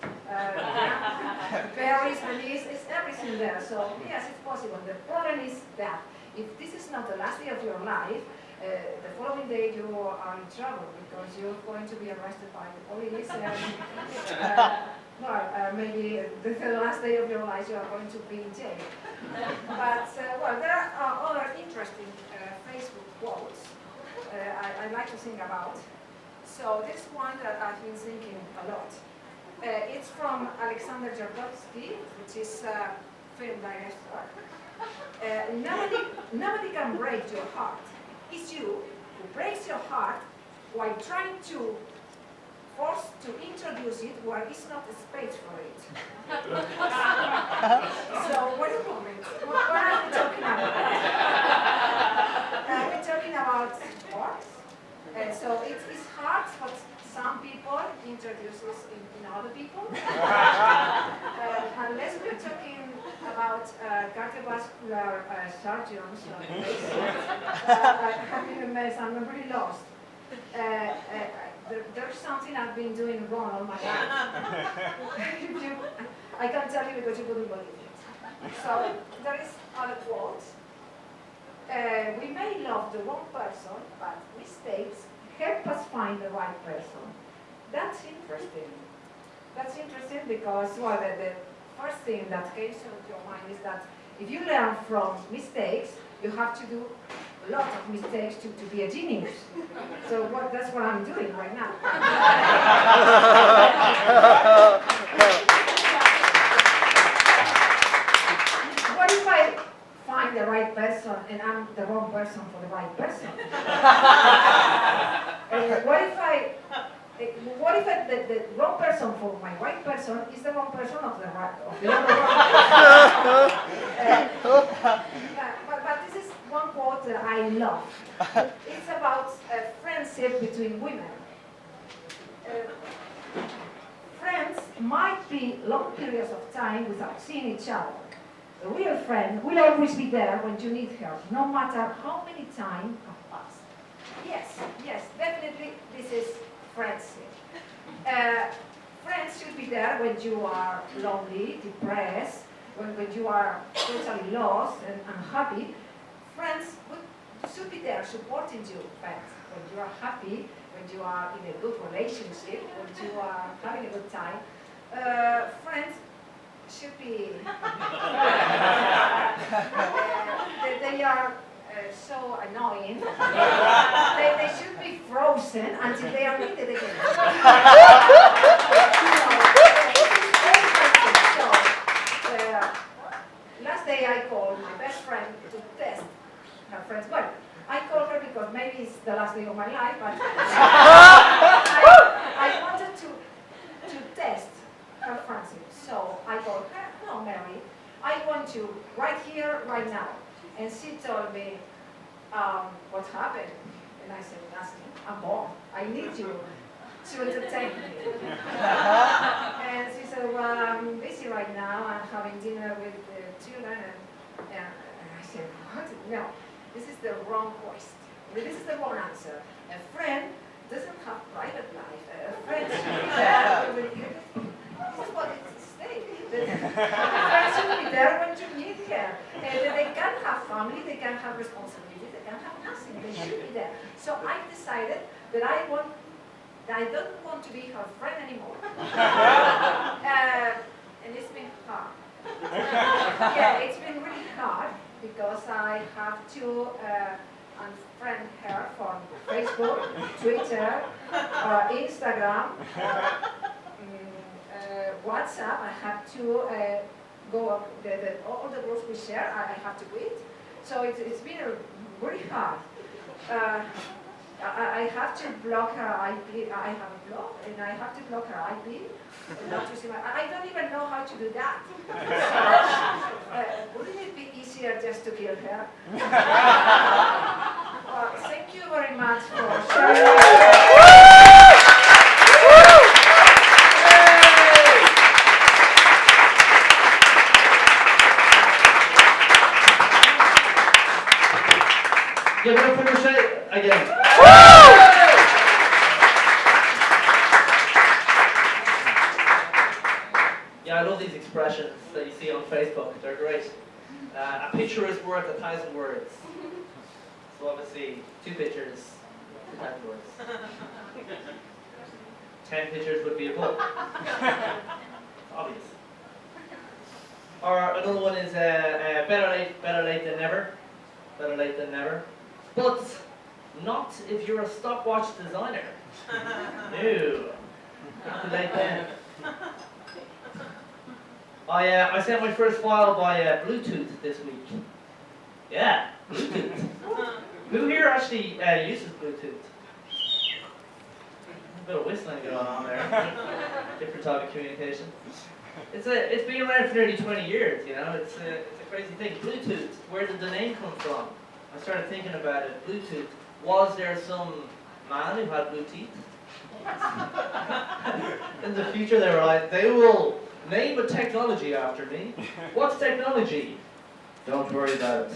Paris, Venice, it's everything there. So yes, it's possible. The problem is that if this is not the last day of your life, the following day you are in trouble because you're going to be arrested by the police and maybe the last day of your life you are going to be in jail. But well, there are other interesting Facebook quotes I like to think about. So this one that I've been thinking a lot. It's from Alexander Jodorowsky, which is a film director. Nobody can break your heart. It's you who breaks your heart while trying to force to introduce it where it's not a space for it. So wait a moment. What are we talking about? We're talking about sports. So it's hard for some people introduces in other people. Unless we're talking about cardiovascular surgeons, I'm really lost. There's something I've been doing wrong all my life. I can't tell you because you wouldn't believe it. So there is other quote. We may love the wrong person, but mistakes help us find the right person. That's interesting. That's interesting because, well, the first thing that came to your mind is that if you learn from mistakes, you have to do a lot of mistakes to be a genius. So that's what I'm doing right now. What if I find the right person and I'm the wrong person for the right person? What if the wrong person for my right person is the wrong person of the other one? But this is one quote that I love. It's about friendship between women. Friends might be long periods of time with without seeing each other. A real friend will always be there when you need her, no matter how many times have passed. Yes, yes, definitely this is friendship. Friends should be there when you are lonely, depressed, when you are totally lost and unhappy. Friends should be there supporting you, but when you are happy, when you are in a good relationship, when you are having a good time, friends should be, they are so annoying. They should be frozen until they are needed again. So, last day I called my best friend to test her friend's wife. I called her because maybe it's the last day of my life, but I wanted to test her friendship. So I told her, no, Mary, I want you right here, right now. And she told me, what happened? And I said, nothing, I'm born. I need you to entertain me. And she said, well, I'm busy right now. I'm having dinner with the children. And I said, what? No, this is the wrong question. This is the wrong answer. A friend doesn't have private life. A friend should be there with you. This is what it's saying. Friends should be there when you need her. They can have family, they can have responsibility, they can have nothing. They should be there. So I decided that I don't want to be her friend anymore. And it's been hard. Yeah, it's been really hard because I have to unfriend her from Facebook, Twitter, Instagram, WhatsApp. I have to go up, all the groups we share, I have to quit. So it's been really hard. I have to block her IP. I have a blog, and I have to block her IP. Not to see I don't even know how to do that. So, wouldn't it be easier just to kill her? Thank you very much for sharing. Give it up for Michelle again. Yeah, I love these expressions that you see on Facebook. They're great. A picture is worth 1,000 words. So obviously, 2 pictures, 2,000 words. 10 pictures would be a book. Obvious. Or another one is better late than never. Better late than never. But not if you're a stopwatch designer. No. Too late then. I sent my first file by Bluetooth this week. Yeah, Bluetooth. Who here actually uses Bluetooth? A bit of whistling going on there. Different type of communication. It's been around for nearly 20 years, you know. It's a crazy thing. Bluetooth, where did the name come from? I started thinking about it. Bluetooth. Was there some man who had blue teeth? In the future they were like, they will name a technology after me. What's technology? Don't worry about it.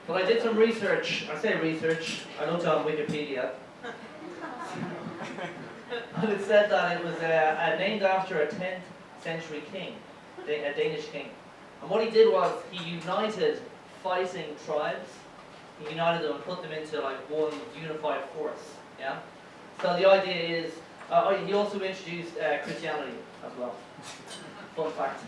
But I did some research. I say research. I looked on Wikipedia. And it said that it was named after a 10th century king, a Danish king. And what he did was he united fighting tribes. He united them and put them into like one unified force. Yeah. So the idea is, he also introduced Christianity as well. Fun fact.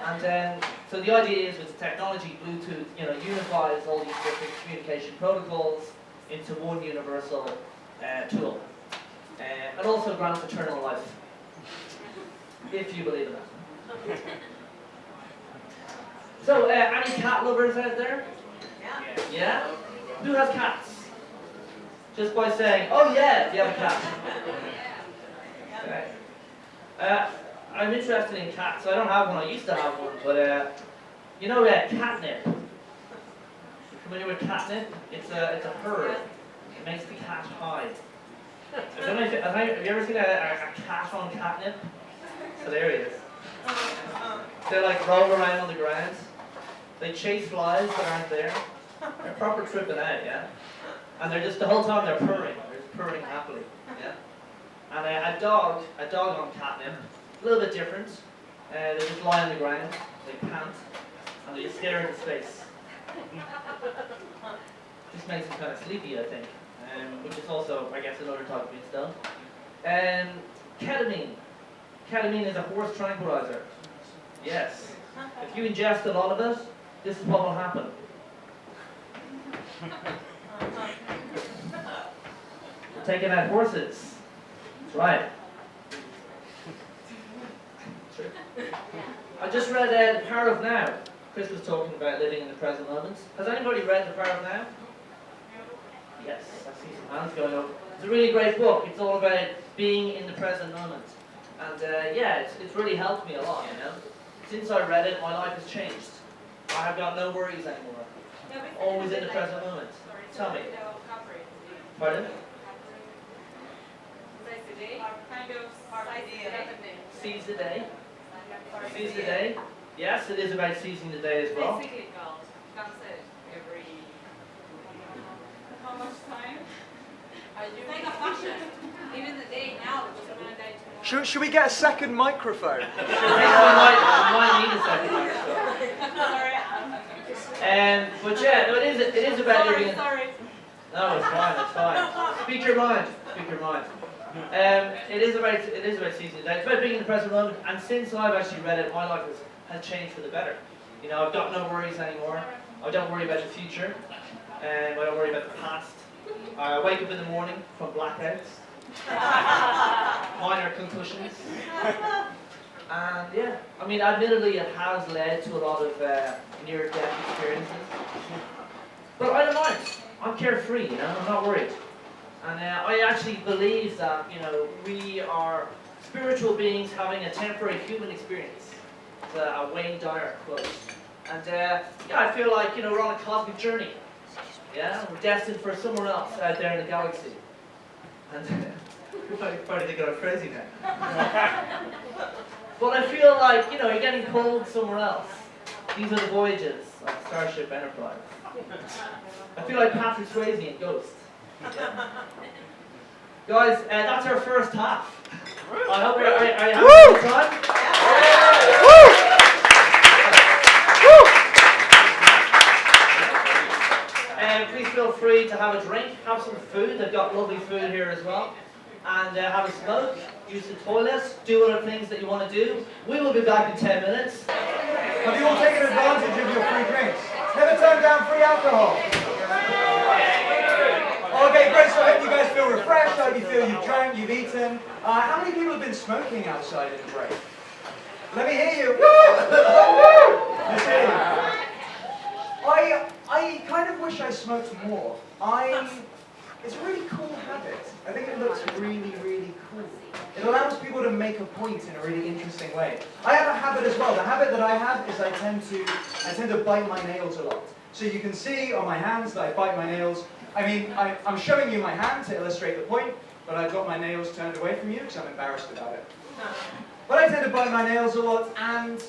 And then, so the idea is with technology, Bluetooth, unifies all these different communication protocols into one universal tool. And also grants eternal life, if you believe in that. So, any cat lovers out there? Yeah? Who has cats? Just by saying, oh yeah, if you have a cat. Okay. I'm interested in cats. I don't have one. I used to have one, but catnip. You familiar with catnip? It's a herb. It makes the cat high. Have you ever seen a cat on catnip? It's hilarious. They like roll around on the ground. They chase flies that aren't there. They're proper tripping out, yeah? And they're just, the whole time they're purring. They're just purring happily, yeah? And a dog on catnip, a little bit different. They just lie on the ground, they pant, and they just stare into space. This makes them kind of sleepy, I think, which is also, I guess, another type of being stoned. Ketamine. Ketamine is a horse tranquilizer. Yes. If you ingest a lot of it, this is what will happen. Taking out horses. That's right. True. I just read The Power of Now. Chris was talking about living in the present moment. Has anybody read The Power of Now? Yes, I see some hands going up. It's a really great book. It's all about being in the present moment. And yeah, it's really helped me a lot, you know. Since I read it, my life has changed. I have got no worries anymore. Always in the present moment. Tell me. Pardon? Seize the day. Seize the day. Yes, it is about seizing the day as well. Basically, comes every. How much time? It's like a function. Even the day now, because I'm gonna die tomorrow. Should we get a second microphone? I might need a second microphone. Sorry. But yeah, no, it is about living in. Sorry. No, it's fine. Speak your mind. Speak your mind. It is about seizing the day. It's about being in the present moment. And since I've actually read it, my life has changed for the better. You know, I've got no worries anymore. I don't worry about the future. I don't worry about the past. I wake up in the morning from blackouts, minor concussions, and yeah, I mean, admittedly, it has led to a lot of near-death experiences, but I don't mind. I'm carefree, you know. I'm not worried, and I actually believe that, you know, we are spiritual beings having a temporary human experience. It's a Wayne Dyer quote, and yeah, I feel like, you know, we're on a cosmic journey. Yeah, we're destined for somewhere else out there in the galaxy. And you're probably thinking I'm crazy now. But I feel like, you know, you're getting pulled somewhere else. These are the voyages of Starship Enterprise. I feel like Patrick Swayze in Ghost. Yeah. Guys, that's our first half. I hope you're having a good time. Please feel free to have a drink, have some food. They've got lovely food here as well. And have a smoke, use the toilets, do other things that you want to do. We will be back in 10 minutes. Have you all taken advantage of your free drinks? Never turn down free alcohol. Okay, great. So I hope you guys feel refreshed. I hope you feel you've drank, you've eaten. How many people have been smoking outside in the break? Let me hear you. Woo! Let's hear you. I kind of wish I smoked more. It's a really cool habit. I think it looks really, really cool. It allows people to make a point in a really interesting way. I have a habit as well. The habit that I have is I tend to bite my nails a lot. So you can see on my hands that I bite my nails. I mean, I'm showing you my hand to illustrate the point, but I've got my nails turned away from you because I'm embarrassed about it. But I tend to bite my nails a lot, and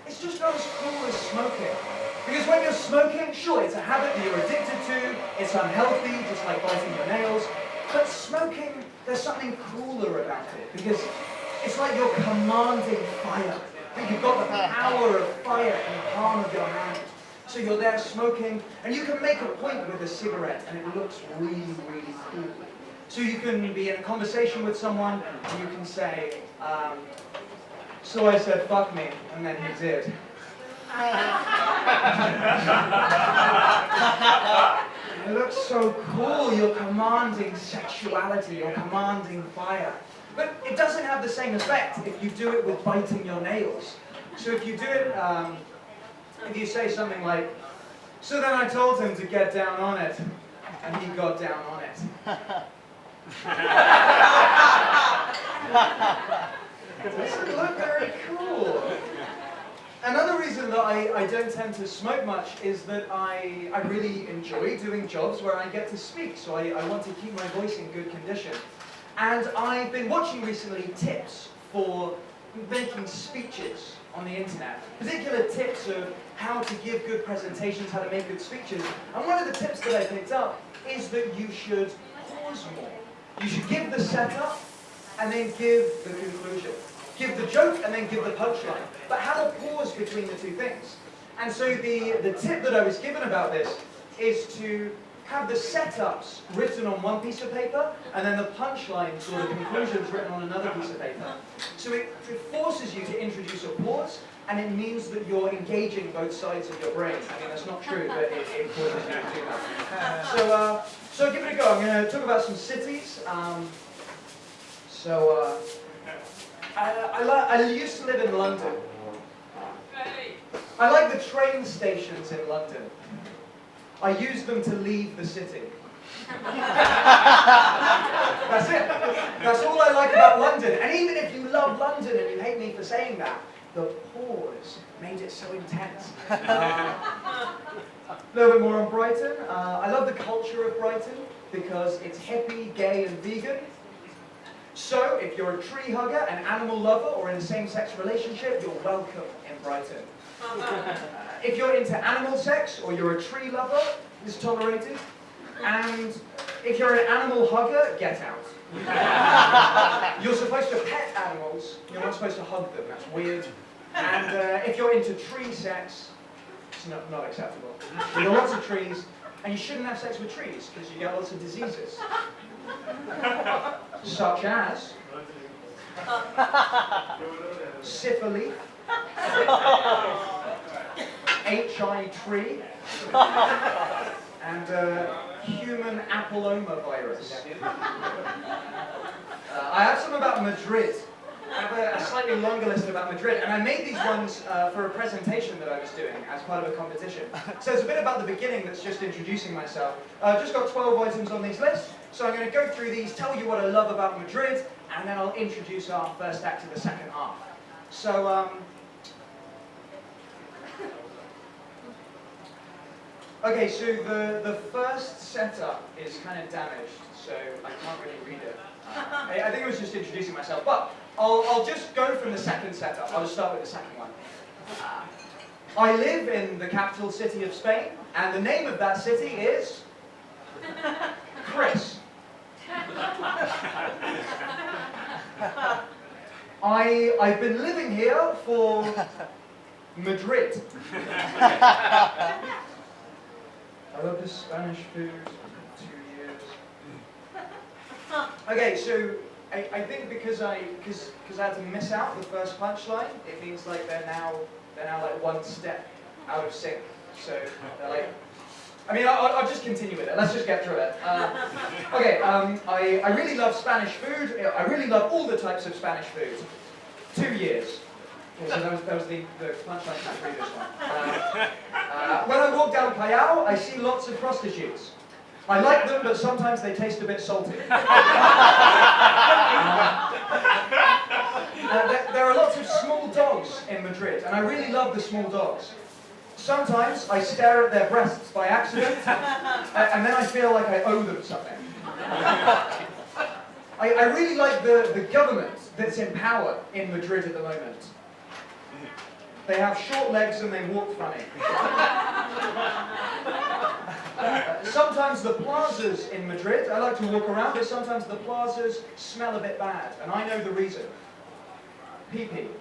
it's just not as cool as smoking. Because when you're smoking, sure, it's a habit that you're addicted to, it's unhealthy, just like biting your nails, but smoking, there's something cooler about it, because it's like you're commanding fire. I think you've got the power of fire in the palm of your hand. So you're there smoking, and you can make a point with a cigarette, and it looks really, really cool. So you can be in a conversation with someone, and you can say, so I said, fuck me, and then he did. It looks so cool. You're commanding sexuality, you're commanding fire. But it doesn't have the same effect if you do it with biting your nails. So if you do it, if you say something like, so then I told him to get down on it, and he got down on it. It doesn't look very cool. Another reason that I don't tend to smoke much is that I really enjoy doing jobs where I get to speak, so I want to keep my voice in good condition. And I've been watching recently tips for making speeches on the internet, particular tips of how to give good presentations, how to make good speeches. And one of the tips that I picked up is that you should pause more. You should give the setup and then give the conclusion. Give the joke and then give the punchline. But have a pause between the two things. And so the tip that I was given about this is to have the setups written on one piece of paper and then the punchlines or the conclusions written on another piece of paper. So it forces you to introduce a pause, and it means that you're engaging both sides of your brain. I mean, that's not true, but it forces you to do that. So give it a go. I'm going to talk about some cities. I used to live in London. I like the train stations in London. I use them to leave the city. That's it. That's all I like about London. And even if you love London and you hate me for saying that, the pause made it so intense. A little bit more on Brighton. I love the culture of Brighton because it's hippie, gay, and vegan. So, if you're a tree hugger, an animal lover, or in a same-sex relationship, you're welcome in Brighton. If you're into animal sex, or you're a tree lover, it's tolerated. And if you're an animal hugger, get out. You're supposed to pet animals, you're not supposed to hug them, that's weird. And if you're into tree sex, it's not acceptable. There are lots of trees, and you shouldn't have sex with trees, because you get lots of diseases. Such as syphilis, HI tree, and human papilloma virus. I have some about Madrid. I have a slightly longer list about Madrid, and I made these ones for a presentation that I was doing as part of a competition. So it's a bit about the beginning that's just introducing myself. I've just got 12 items on these lists, so I'm going to go through these, tell you what I love about Madrid, and then I'll introduce our first act of the second half. So, okay, so the first setup is kind of damaged, so I can't really read it. I think it was just introducing myself, but I'll just go from the second setup. I'll just start with the second one. I live in the capital city of Spain, and the name of that city is Chris. I've been living here for Madrid. I love the Spanish food. 2 years. Okay, so I think because I had to miss out the first punchline, it means like they're now like one step out of sync. So they're like, I mean, I'll just continue with it. Let's just get through it. Okay, I really love Spanish food. I really love all the types of Spanish food. 2 years. Okay, so that was the punchline to the previous one. When I walk down Callao, I see lots of prostitutes. I like them, but sometimes they taste a bit salty. There are lots of small dogs in Madrid, and I really love the small dogs. Sometimes I stare at their breasts by accident, and then I feel like I owe them something. I really like the government that's in power in Madrid at the moment. They have short legs and they walk funny. Sometimes the plazas in Madrid, I like to walk around, but sometimes the plazas smell a bit bad, and I know the reason. Pee-pee.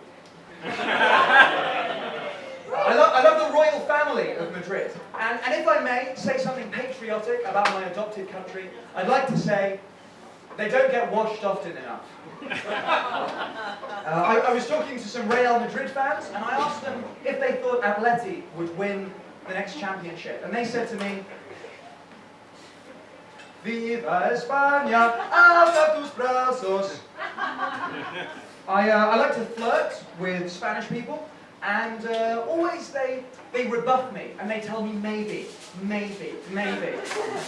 I love the royal family of Madrid, and if I may say something patriotic about my adopted country, I'd like to say they don't get washed often enough. I was talking to some Real Madrid fans, and I asked them if they thought Atleti would win the next championship, and they said to me, Viva España, alza tus brazos. I like to flirt with Spanish people, and always they rebuff me, and they tell me maybe. And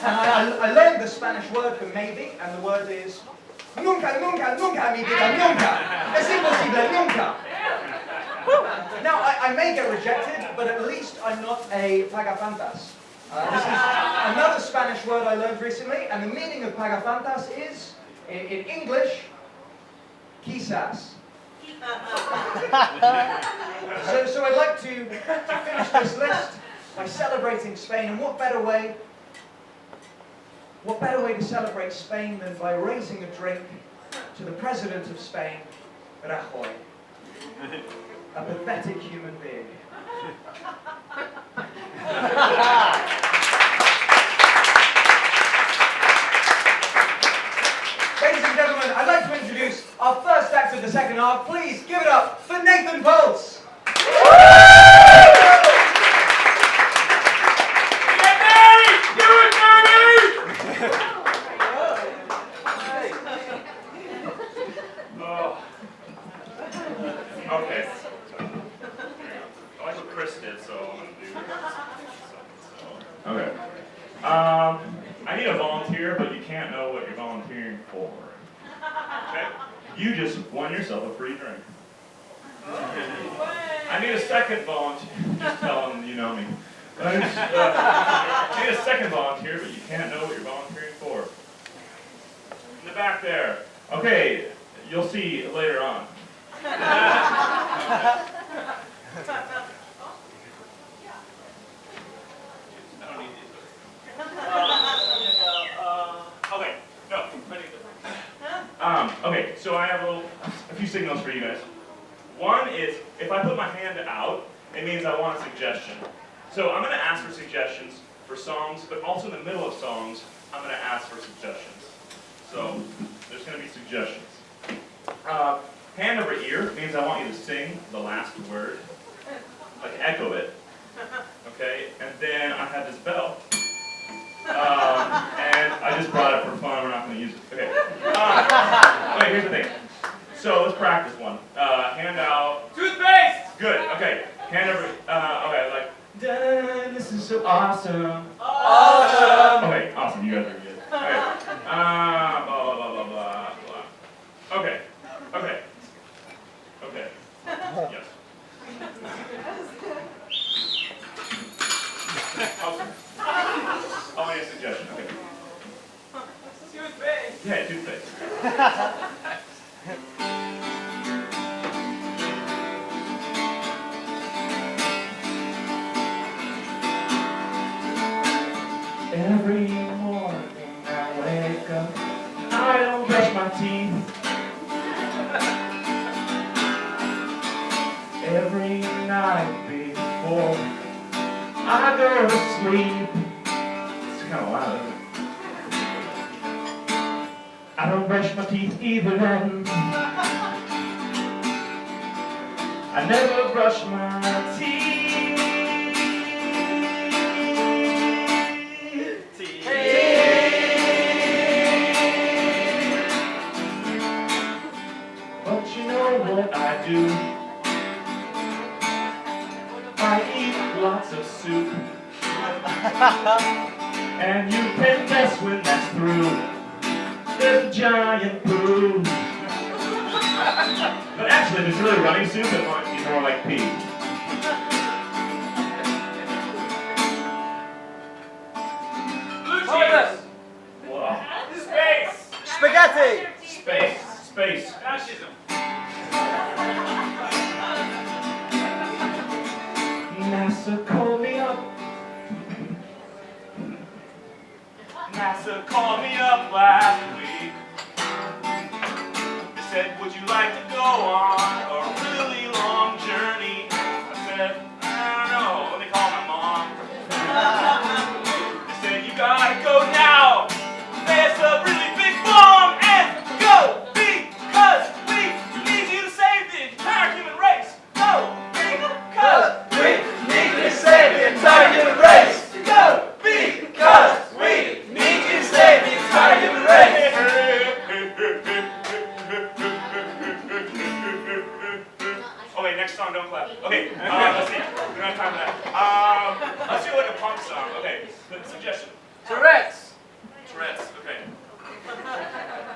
I learned the Spanish word for maybe, and the word is nunca, mi vida, nunca. Es imposible, nunca. Now, I may get rejected, but at least I'm not a pagafantas. This is another Spanish word I learned recently, and the meaning of pagafantas is, in English, quizás. So I'd like to finish this list by celebrating Spain, and what better way to celebrate Spain than by raising a drink to the President of Spain, Rajoy, a pathetic human being. Ladies and gentlemen, I'd like to introduce our first act of the second half. Please give it up for Nathan Pulse. Okay. I like what Chris did, so I'm gonna do something. Okay. I need a volunteer, but you can't know what you're volunteering for. Okay? You just won yourself a free drink. I need a second volunteer. Just tell them you know me. I need a second volunteer, but you can't know what you're volunteering for. In the back there. Okay, you'll see later on. Okay, no, okay, so I have a few signals for you guys. One is, if I put my hand out, it means I want a suggestion. So I'm going to ask for suggestions for songs, but also in the middle of songs, I'm going to ask for suggestions. So there's going to be suggestions. Hand over ear means I want you to sing the last word, like echo it. Okay, and then I have this bell. And I just brought it for fun, we're not going to use it. Okay. Okay, here's the thing. So let's practice one. Hand out. Toothpaste! Good, okay. Hand over, okay, like, da-da-da, this is so awesome. Awesome! Okay, awesome, you guys are good. Okay. Blah, blah, blah, blah, blah, blah. Okay, okay. Okay. Yes. Awesome. Oh, I need a suggestion, okay. Toothpaste! Yeah, toothpaste. Every morning I wake up, I don't brush my teeth. Every night before I go to sleep. It's kind of loud, isn't it? I don't brush my teeth either then. I never brush my teeth. But you know what I do? I eat lots of soup. And you can guess when that's through. There's a giant poo. But actually, if it's really running soup, it might be more like pee. Blue cheese! Whoa. Space! Spaghetti! Space. Space. Fascism! NASA called me up. NASA called me up last week. They said, would you like to go on a really long journey? I said, I don't know. They called my mom. They said, you gotta go now. There's a really big bomb and go because we need you to save the entire human race. Go because we need you to save the entire human race. Go because we need you to save the entire human race. Okay, next song, don't clap. Okay, let's see. We don't have time for that. Let's do like a punk song. Okay, good suggestion. Tourette's! Tourette's, okay.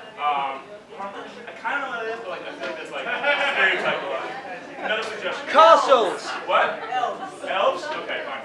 I kind of know what it is, but like, I feel like it's like stereotype a lot. Another suggestion. Castles! What? Elves? Okay, fine.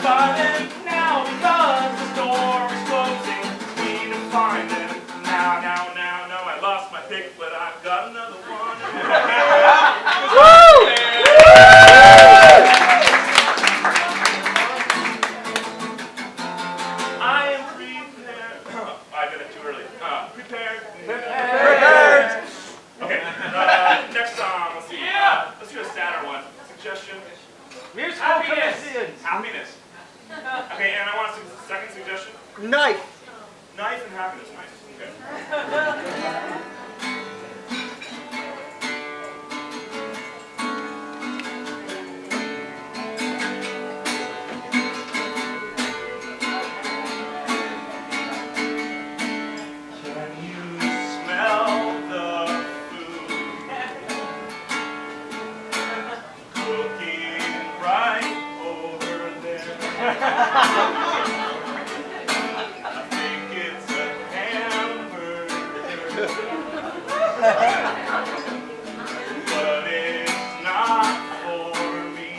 silent now because the store is closing. Need to find them now. I lost my pick, but I've got another one. I am prepared. I did it too early. Prepared. Okay. Next song. Let's see. Let's do a sadder one. Suggestion. Happiness. Okay, and I want a second suggestion. Knife. Knife and happiness. Nice. Okay. Can you smell the food cooking right over there? I think it's a hamburger, but it's not for me.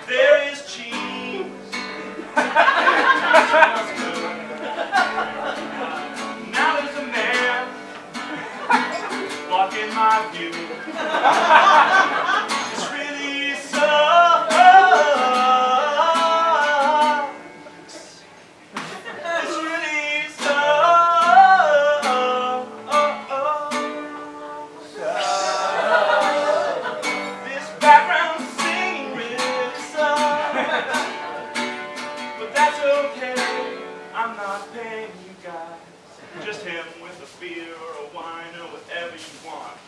There is cheese. Now there's a man blocking my view. It's really sucks. It's really sucks. This background singing really sucks. But that's okay. I'm not paying you guys. Just him with a beer or a wine or whatever you want.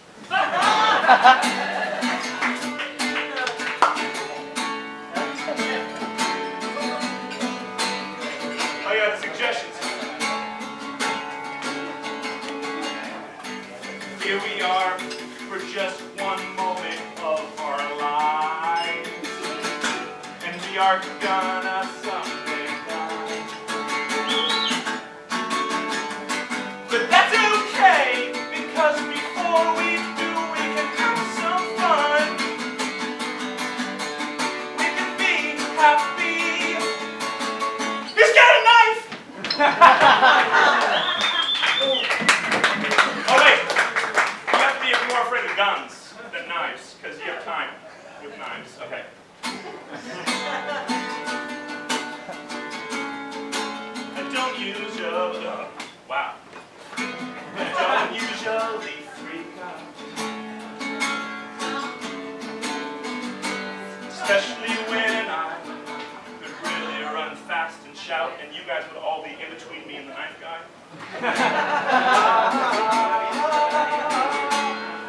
I got suggestions. Here we are for just one moment of our lives, and we are gonna someday die. But that's okay, because before we do, we can have some fun. We can be happy. He's got a knife! Oh wait, you have to be more afraid of guns than knives, because you have time with knives. Okay. I don't usually, wow. I don't usually freak out, especially when I could really run fast and shout, and you guys would all be in between me and the knife guy.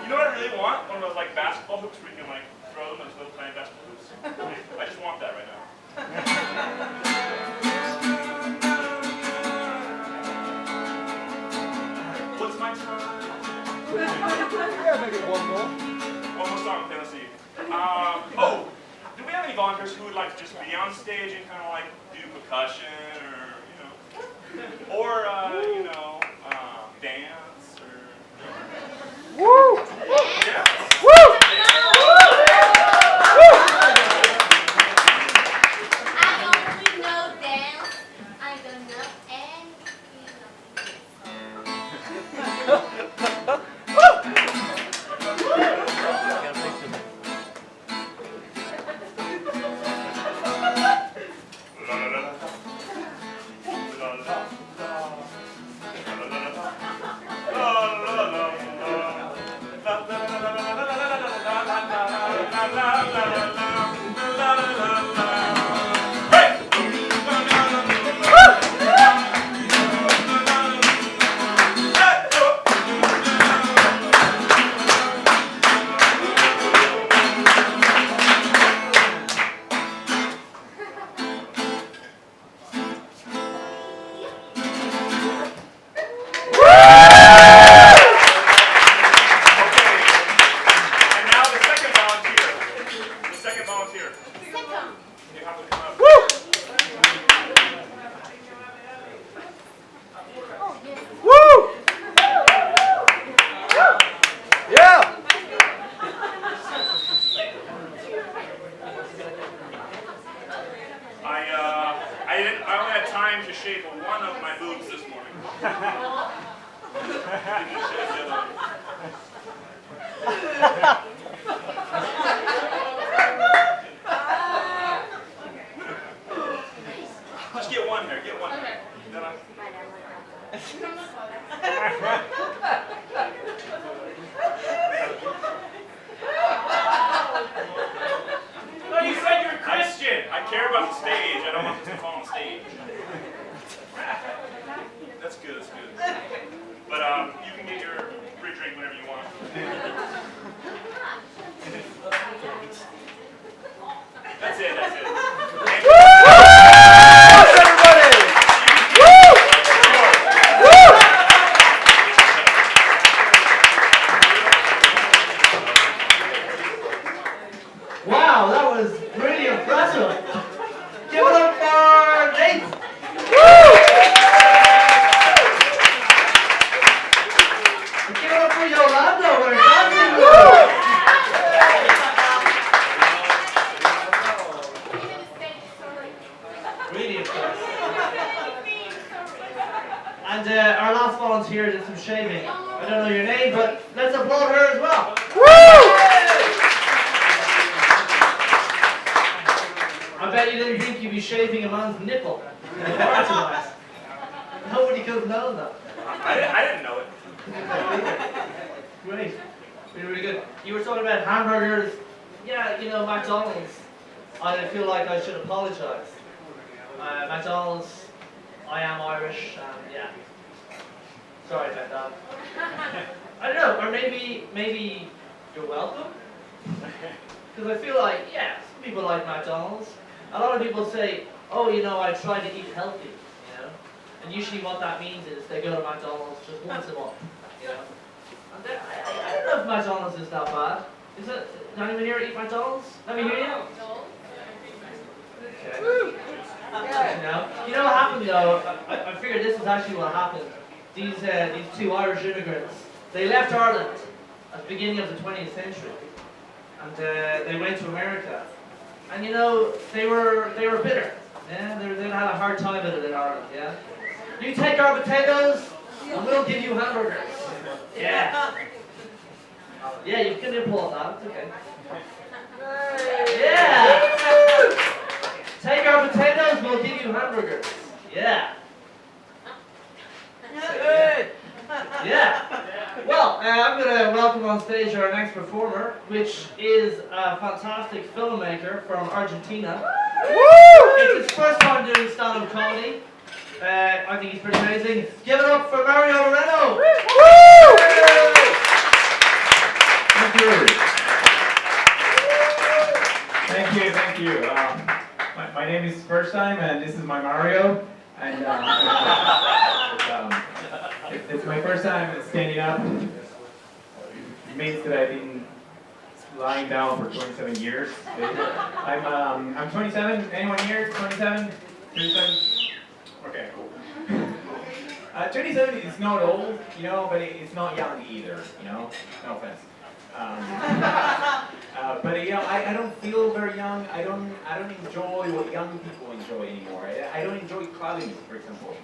You know what I really want? One of those like basketball hoops where you can like throw them, those little tiny basketball hoops. I just want that right now. What's my time? Yeah, maybe one more. One more song, okay, let's see. Oh, do we have any volunteers who would like to just be on stage and kind of like do percussion or dance or... Woo! Yeah. Woo! I only know dance. I don't know La la la la la la la la la la la la la la la la la la la la time to shape one of my boobs this morning. Didn't shave the other one. Just get one here, get one. Okay. Then I- No, you said you're a Christian. I care about the stage. I don't want this to fall on stage. That's good, that's good. But you can get your free drink whenever you want. That's it, that's it. Wow, that was really impressive. Give it up for Nate. Give it up for Yolanda. We're dancing. Really impressive. And our last volunteer did some shaving. I don't know your name, but let's applaud her as well. I bet you didn't think you'd be shaving a man's nipple. Nobody could have known that. I didn't know it. Great. Really, really good. You were talking about hamburgers. Yeah, you know, McDonald's. I feel like I should apologize. McDonald's, I am Irish, and yeah. Sorry about that. I don't know, or maybe you're welcome? Because I feel like, yeah, some people like McDonald's. A lot of people say, oh, you know, I try to eat healthy, you know? And usually what that means is they go to McDonald's just once a month, you know? And I don't know if McDonald's is that bad. Is it? Does anyone here eat McDonald's? Let me hear you. Okay. You know what happened though? I figured this is actually what happened. These two Irish immigrants, they left Ireland at the beginning of the 20th century. And they went to America, and you know they were bitter. Yeah, they had a hard time with it in Ireland. Yeah, you take our potatoes, and we'll give you hamburgers. Yeah, yeah, you can applaud that. It's okay. Yeah, take our potatoes, we'll give you hamburgers. Yeah. Yeah. Well, I'm going to welcome on stage our next performer, which is a fantastic filmmaker from Argentina. It's his first time doing stand-up comedy. I think he's pretty amazing. Give it up for Mario Moreno. Thank you. Thank you. My name is First Time, and this is my Mario. And it's my first time standing up. It means that I've been lying down for 27 years. I'm 27. Anyone here? 27? 27? Okay, cool. 27 is not old, you know, but it's not young either, you know. No offense. But you know, I don't feel very young. I don't enjoy what young people enjoy anymore. I don't enjoy clubbing, for example.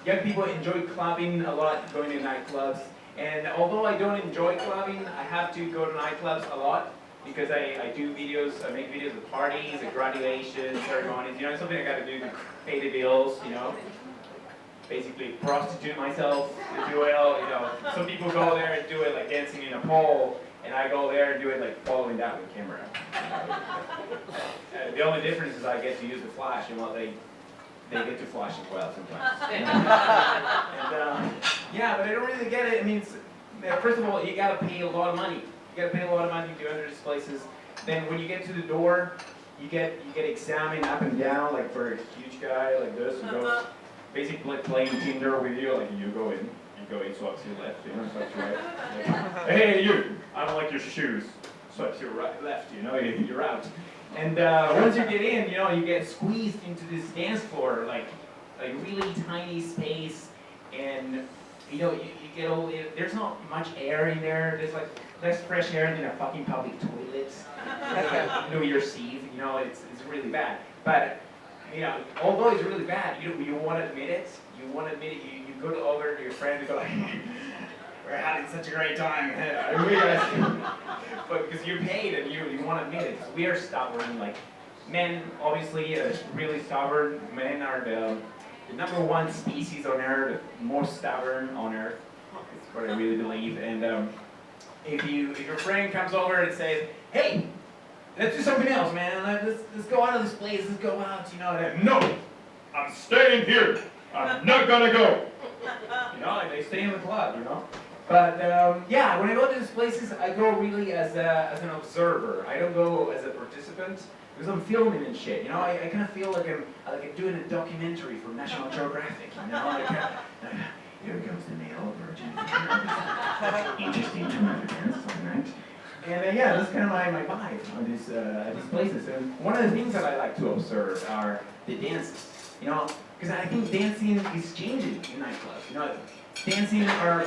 Young people enjoy clubbing a lot, going to nightclubs. And although I don't enjoy clubbing, I have to go to nightclubs a lot because I do videos. I make videos of parties, of graduations, ceremonies. You know, it's something I got to do to pay the bills. You know, basically prostitute myself, if you will. You know, some people go there and do it like dancing in a pole. And I go there and do it like following that with camera. The only difference is I get to use the flash, and well, they get to flash as well sometimes. And yeah, but I don't really get it. I mean, first of all, you gotta pay a lot of money. You gotta pay a lot of money to enter these places. Then when you get to the door, you get examined up and down, like for a huge guy like this who goes basically playing Tinder with you, like you go in. You go in, swipes to your left, you know, swipes to your right. Like, hey, you, I don't like your shoes. Swipes to your right, left, you know, you're out. And once you get in, you know, you get squeezed into this dance floor, like really tiny space, and you know, you get all, there's not much air in there. There's like less fresh air than a fucking public toilet. New Year's Eve, you know, it's really bad. But you know, although it's really bad, you won't admit it. You won't admit it. You go over to your friend and go like, we're having such a great time. We guys, but because you're paid and you won't admit it. We are stubborn. Like men, obviously, really stubborn. Men are the number one species on Earth, the most stubborn on Earth. That's what I really believe. And if your friend comes over and says, hey, let's do something else, man. Let's go out of this place. Let's go out. You know, no, I'm staying here. I'm not gonna go. You know, like they stay in the club. You know. But yeah, when I go to these places, I go really as an observer. I don't go as a participant because I'm filming and shit. You know, I kind of feel like I'm doing a documentary for National Geographic. You know, like here comes the male virgin. Interesting turn, right? And yeah, that's kind of my vibe on these places. And one of the things that I like to observe are the dances. You know, because I think dancing is changing in nightclubs. You know, dancing are.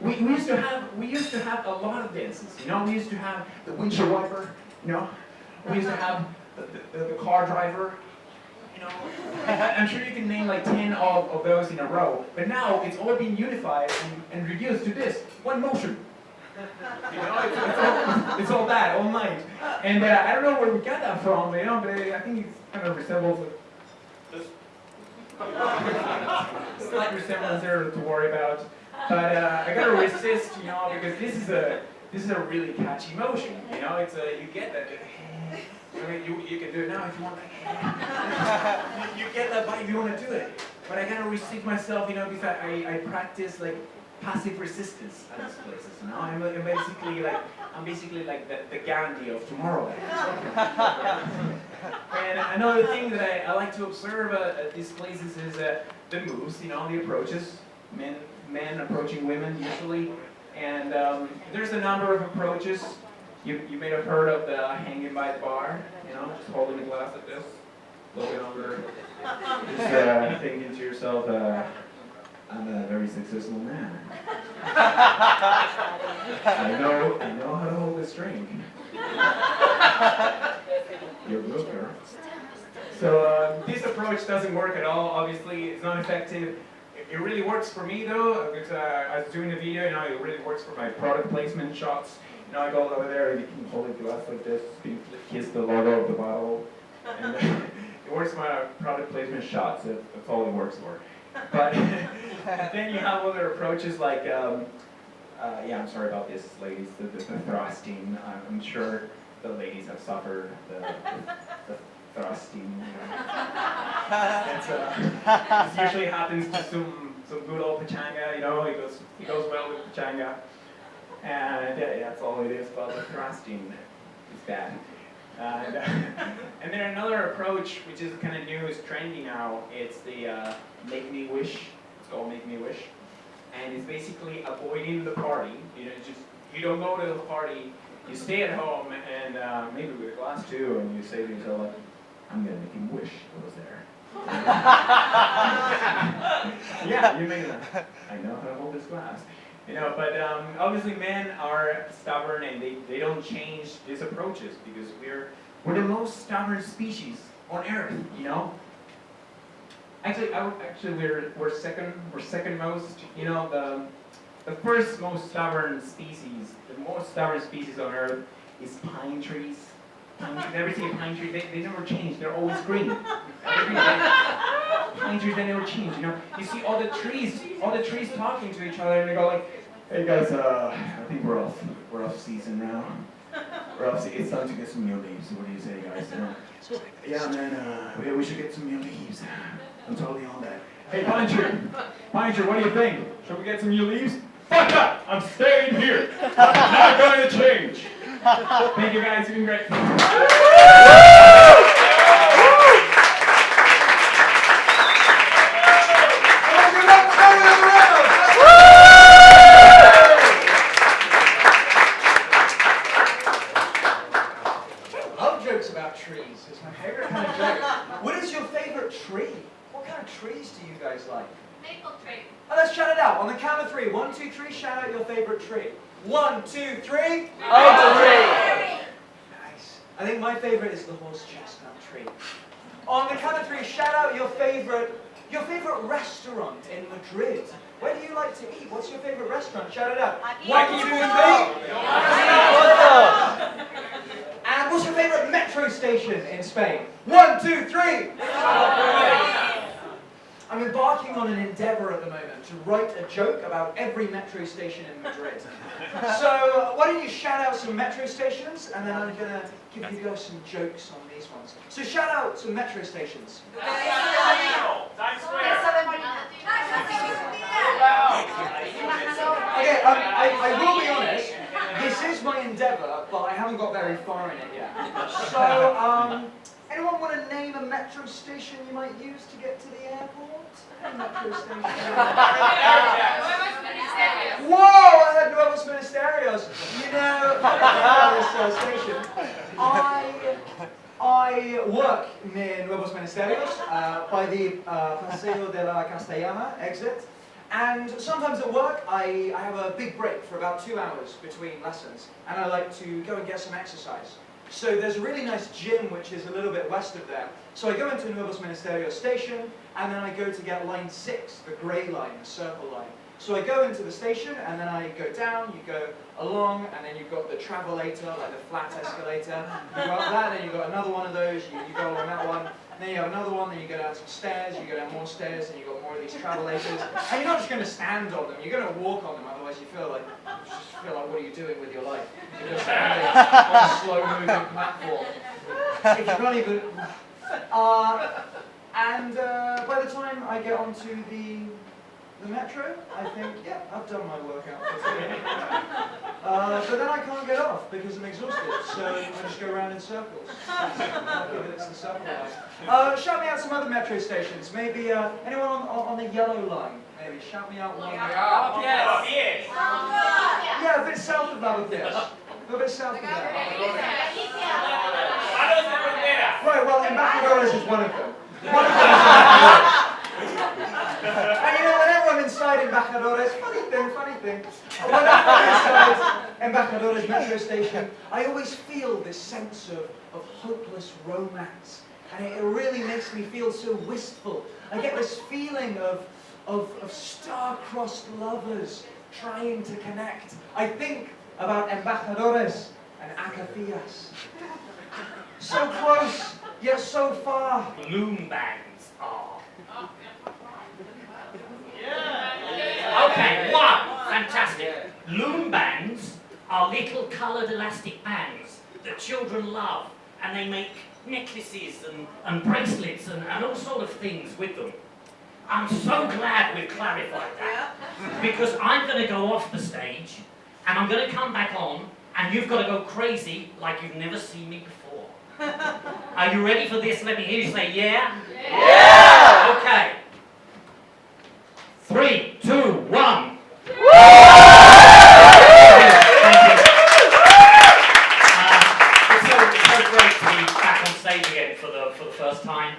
We used to have a lot of dances. You know, we used to have the windshield wiper. You know, we used to have the car driver. You know, I'm sure you can name like 10 of those in a row. But now it's all been unified and reduced to this one motion. You know, it's all that, all night. And I don't know where we got that from. You know, but I think it kind of resembles this. Slight resemblance there to worry about. But I gotta resist, you know, because this is a really catchy motion. You know, it's you get that. I mean, you can do it now if you want. You get that vibe if you want to do it. But I gotta restrict myself, you know, because I practice like passive resistance at these places. You know, I'm basically like the Gandhi of tomorrow. And another thing that I like to observe at these places is the moves, you know, the approaches. Men approaching women usually, and there's a number of approaches. You may have heard of the hanging by the bar, you know, just holding a glass like this, looking over, just thinking to yourself, I'm a very successful man. I know how to hold this drink. You're good, girl. So this approach doesn't work at all. Obviously, it's not effective. It really works for me though, because I was doing the video, you know, it really works for my product placement shots. You know, I go over there and you can hold a glass like this, you can kiss the logo of the bottle, and it works for my product placement shots. That's all it works for. But then you have other approaches like, yeah, I'm sorry about this, ladies, the thrusting. I'm sure the ladies have suffered the thrusting. This usually happens to some good old pachanga, you know, it goes well with pachanga. And yeah, that's all it is about the thrusting. It's bad. And then another approach, which is kind of new, is trendy now. It's the Make Me Wish. It's called Make Me Wish. And it's basically avoiding the party. You know, you don't go to the party, you stay at home and maybe with a glass too, and you say to yourself, like, I'm gonna make him wish I was there. Yeah, you make that. I know how to hold this glass. You know, but obviously men are stubborn and they don't change these approaches because we're the most stubborn species on Earth, you know? Actually we're second most, you know, the first most stubborn species, the most stubborn species on Earth is pine trees. Never see a pine tree, they never change, they're always green. Pine trees, they never change, you know. You see all the trees talking to each other and they go like, hey guys, I think we're off season now. It's time to get some new leaves, what do you say guys? You know? Yeah man, we should get some new leaves. I'm totally on that. Hey pine tree, what do you think? Should we get some new leaves? Fuck up! I'm staying here! I'm not going to change! Thank you guys, you've been great. Love jokes about trees. It's my favorite kind of joke. What is your favorite tree? What kind of trees do you guys like? Maple tree. Oh, let's shout it out. On the count of 3. 1, 2, 3, shout out your favorite tree. 1, 2, 3. Oak tree. Nice. I think my favorite is the horse chestnut tree. On the count of three, shout out your favorite restaurant in Madrid. Where do you like to eat? What's your favorite restaurant? Shout it out. 1, 2, 3. And what's your favorite metro station in Spain? 1, 2, 3. I'm embarking on an endeavor at the moment to write a joke about every metro station in Madrid. So why don't you shout out some metro stations, and then I'm going to give you guys some jokes on these ones. So shout out some metro stations. Times Square. Okay, I will be honest, this is my endeavour, but I haven't got very far in it yet. So, anyone want to name a metro station you might use to get to the airport? A metro station. Whoa, I had Nuevos Ministerios. You know, this station. I work near Nuevos Ministerios by the Paseo de la Castellana exit. And sometimes at work, I have a big break for about 2 hours between lessons, and I like to go and get some exercise. So there's a really nice gym which is a little bit west of there. So I go into Nuevos Ministerios station, and then I go to get line 6, the grey line, the circle line. So I go into the station, and then I go down, you go along, and then you've got the travelator, like the flat escalator. You go up that, then you've got another one of those, you go along that one. Then you have another one, then you go down some stairs, you go down more stairs, and you've got more of these travelators. And you're not just going to stand on them, you're going to walk on them, otherwise you feel like, what are you doing with your life? You're just standing on a slow-moving platform. If you're not even... by the time I get onto the metro, I think, yeah, I've done my workout for today. But then I can't get off because I'm exhausted, so I just go around in circles. I'll give it it's the circle line. Shout me out some other metro stations. Maybe anyone on the yellow line? Maybe shout me out one. Yes. Yeah, a bit south of Lavapiés. A little bit south of that. Right, well, Embajadores is one of them. And you know, whenever I'm inside Embajadores, funny thing, when I'm inside Embajadores metro station, I always feel this sense of hopeless romance. And it really makes me feel so wistful. I get this feeling of star-crossed lovers trying to connect. I think about Embajadores and Acacías. So close, yet so far. Loom bands are. Okay, one, fantastic. Loom bands are little coloured elastic bands that children love, and they make necklaces and bracelets and all sort of things with them. I'm so glad we've clarified that, because I'm going to go off the stage, and I'm going to come back on, and you've got to go crazy like you've never seen me before. Are you ready for this? Let me hear you say yeah. Yeah! Okay. 3, 2, 1. Thank you. It's so great to be back on stage again for the first time.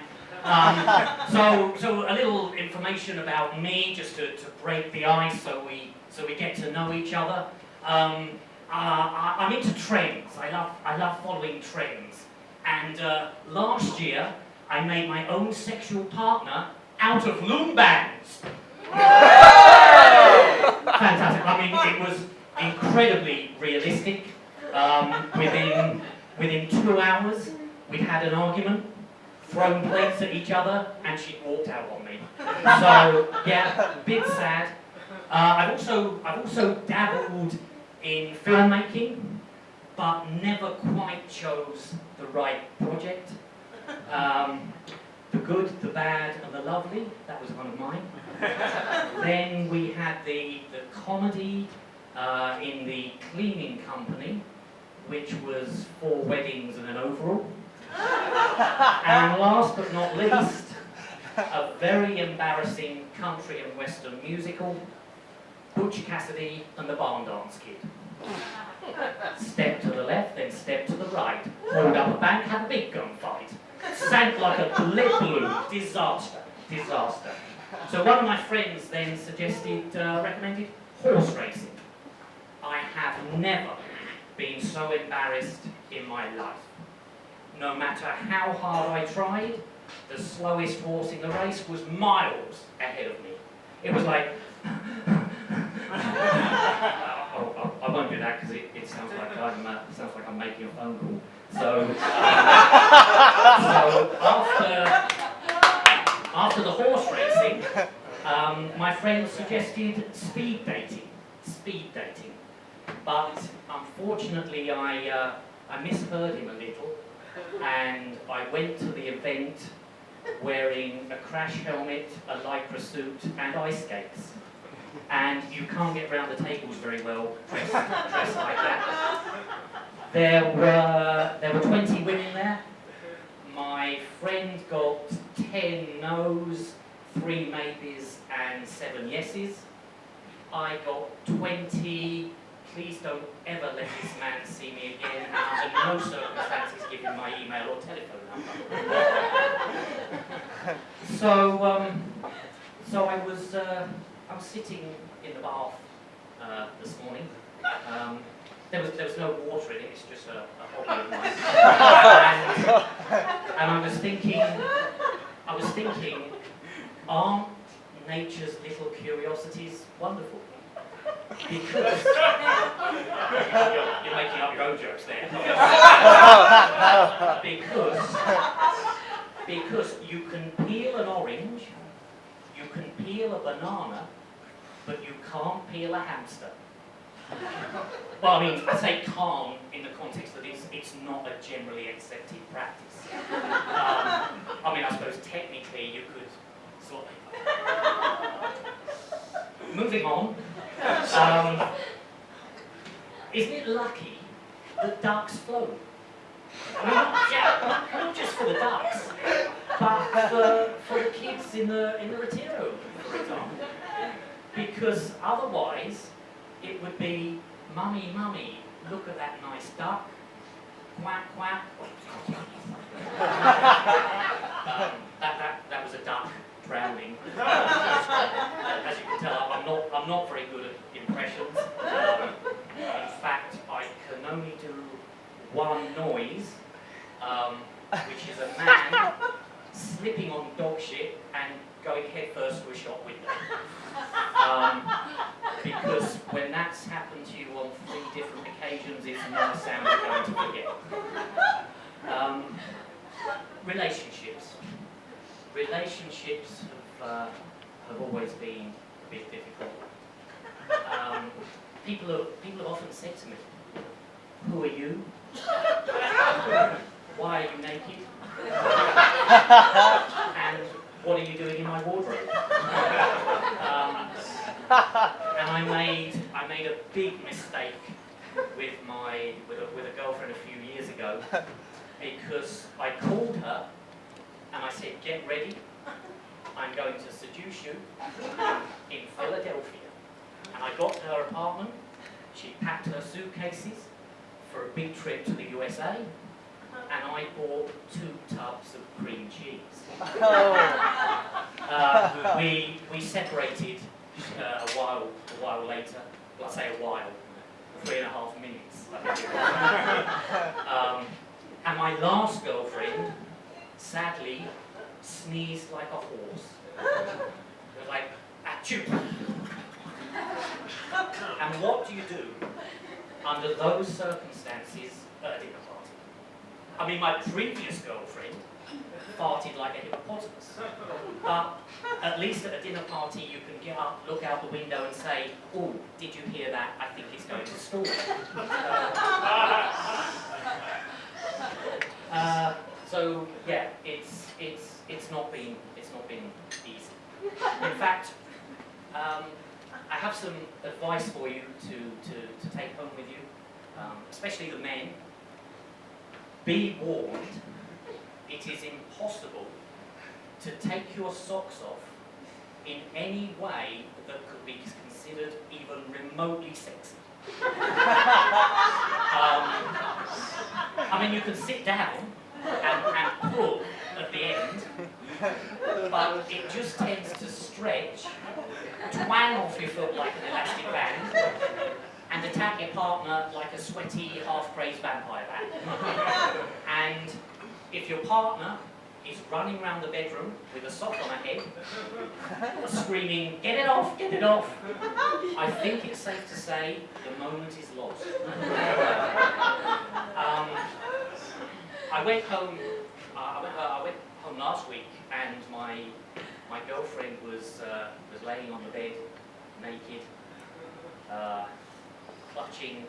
So a little information about me, just to break the ice, so we get to know each other. I'm into trends. I love following trends. And last year, I made my own sexual partner out of loom bands. Fantastic. I mean, it was incredibly realistic. Within 2 hours, we'd had an argument, thrown plates at each other, and she walked out on me. So yeah, a bit sad. I've also dabbled in filmmaking, but never quite chose the right project. The Good, the Bad, and the Lovely, that was one of mine. Then we had the comedy in the cleaning company, which was 4 weddings and an overall. And last but not least, a very embarrassing country and western musical, Butch Cassidy and the Barn Dance Kid. Step to the left, then step to the right. Hold up a bank, have a big gunfight. Sank like a lead balloon. Disaster. Disaster. So one of my friends then recommended horse racing. I have never been so embarrassed in my life. No matter how hard I tried, the slowest horse in the race was miles ahead of me. It was like, I won't do that because it sounds like I'm making a phone call. So after the horse racing, my friend suggested speed dating. But unfortunately, I misheard him a little, and I went to the event wearing a crash helmet, a lycra suit, and ice skates. And you can't get around the tables very well dressed like that. There were 20 women there. My friend got 10 no's, 3 maybes, and 7 yeses. I got 20, please don't ever let this man see me again, and under no circumstances give him my email or telephone number. So I was sitting in the bath this morning. There was no water in it, it's just a hobby of mine. And I was thinking, aren't nature's little curiosities wonderful? Because you're making up your own jokes there. Because you can peel an orange, you can peel a banana, but you can't peel a hamster. Well, I mean, I say can't in the context that it's not a generally accepted practice. I mean, I suppose technically you could sort of... Moving on. Isn't it lucky that ducks float? I mean, not just for the ducks, but for the kids in the Retiro, for example. Because otherwise, it would be, mummy, mummy, look at that nice duck, quack, quack. That was a duck drowning. As you can tell, I'm not very good at impressions. In fact, I can only do one noise, which is a man slipping on dog shit and going headfirst to a shop window. Because when that's happened to you on 3 different occasions, it's not a sound you're going to forget. Relationships have always been a bit difficult. People have often said to me, "Who are you? Why are you naked? And what are you doing in my wardrobe?" And I made a big mistake with a girlfriend a few years ago, because I called her and I said, "Get ready, I'm going to seduce you in Philadelphia." And I got to her apartment, she packed her suitcases for a big trip to the USA, and I bought 2 tubs of cream cheese. We separated a while later. Well, I say a while, 3.5 minutes, I think it was. And my last girlfriend, sadly, sneezed like a horse. It was like, achoo! And what do you do under those circumstances at a dinner party? I mean, my previous girlfriend farted like a hippopotamus. But at least at a dinner party you can get up, look out the window and say, "Oh, did you hear that? I think it's going to storm." So yeah, it's not been easy. In fact, I have some advice for you to take home with you, especially the men. Be warned, it is impossible to take your socks off in any way that could be considered even remotely sexy. I mean, you can sit down and pull at the end, but it just tends to stretch, twang off your foot like an elastic band, and attack your partner like a sweaty, half-crazed vampire bat. And if your partner is running around the bedroom with a sock on her head, screaming, "Get it off, get it off." I think it's safe to say the moment is lost. I went home last week, and my girlfriend was laying on the bed, naked, clutching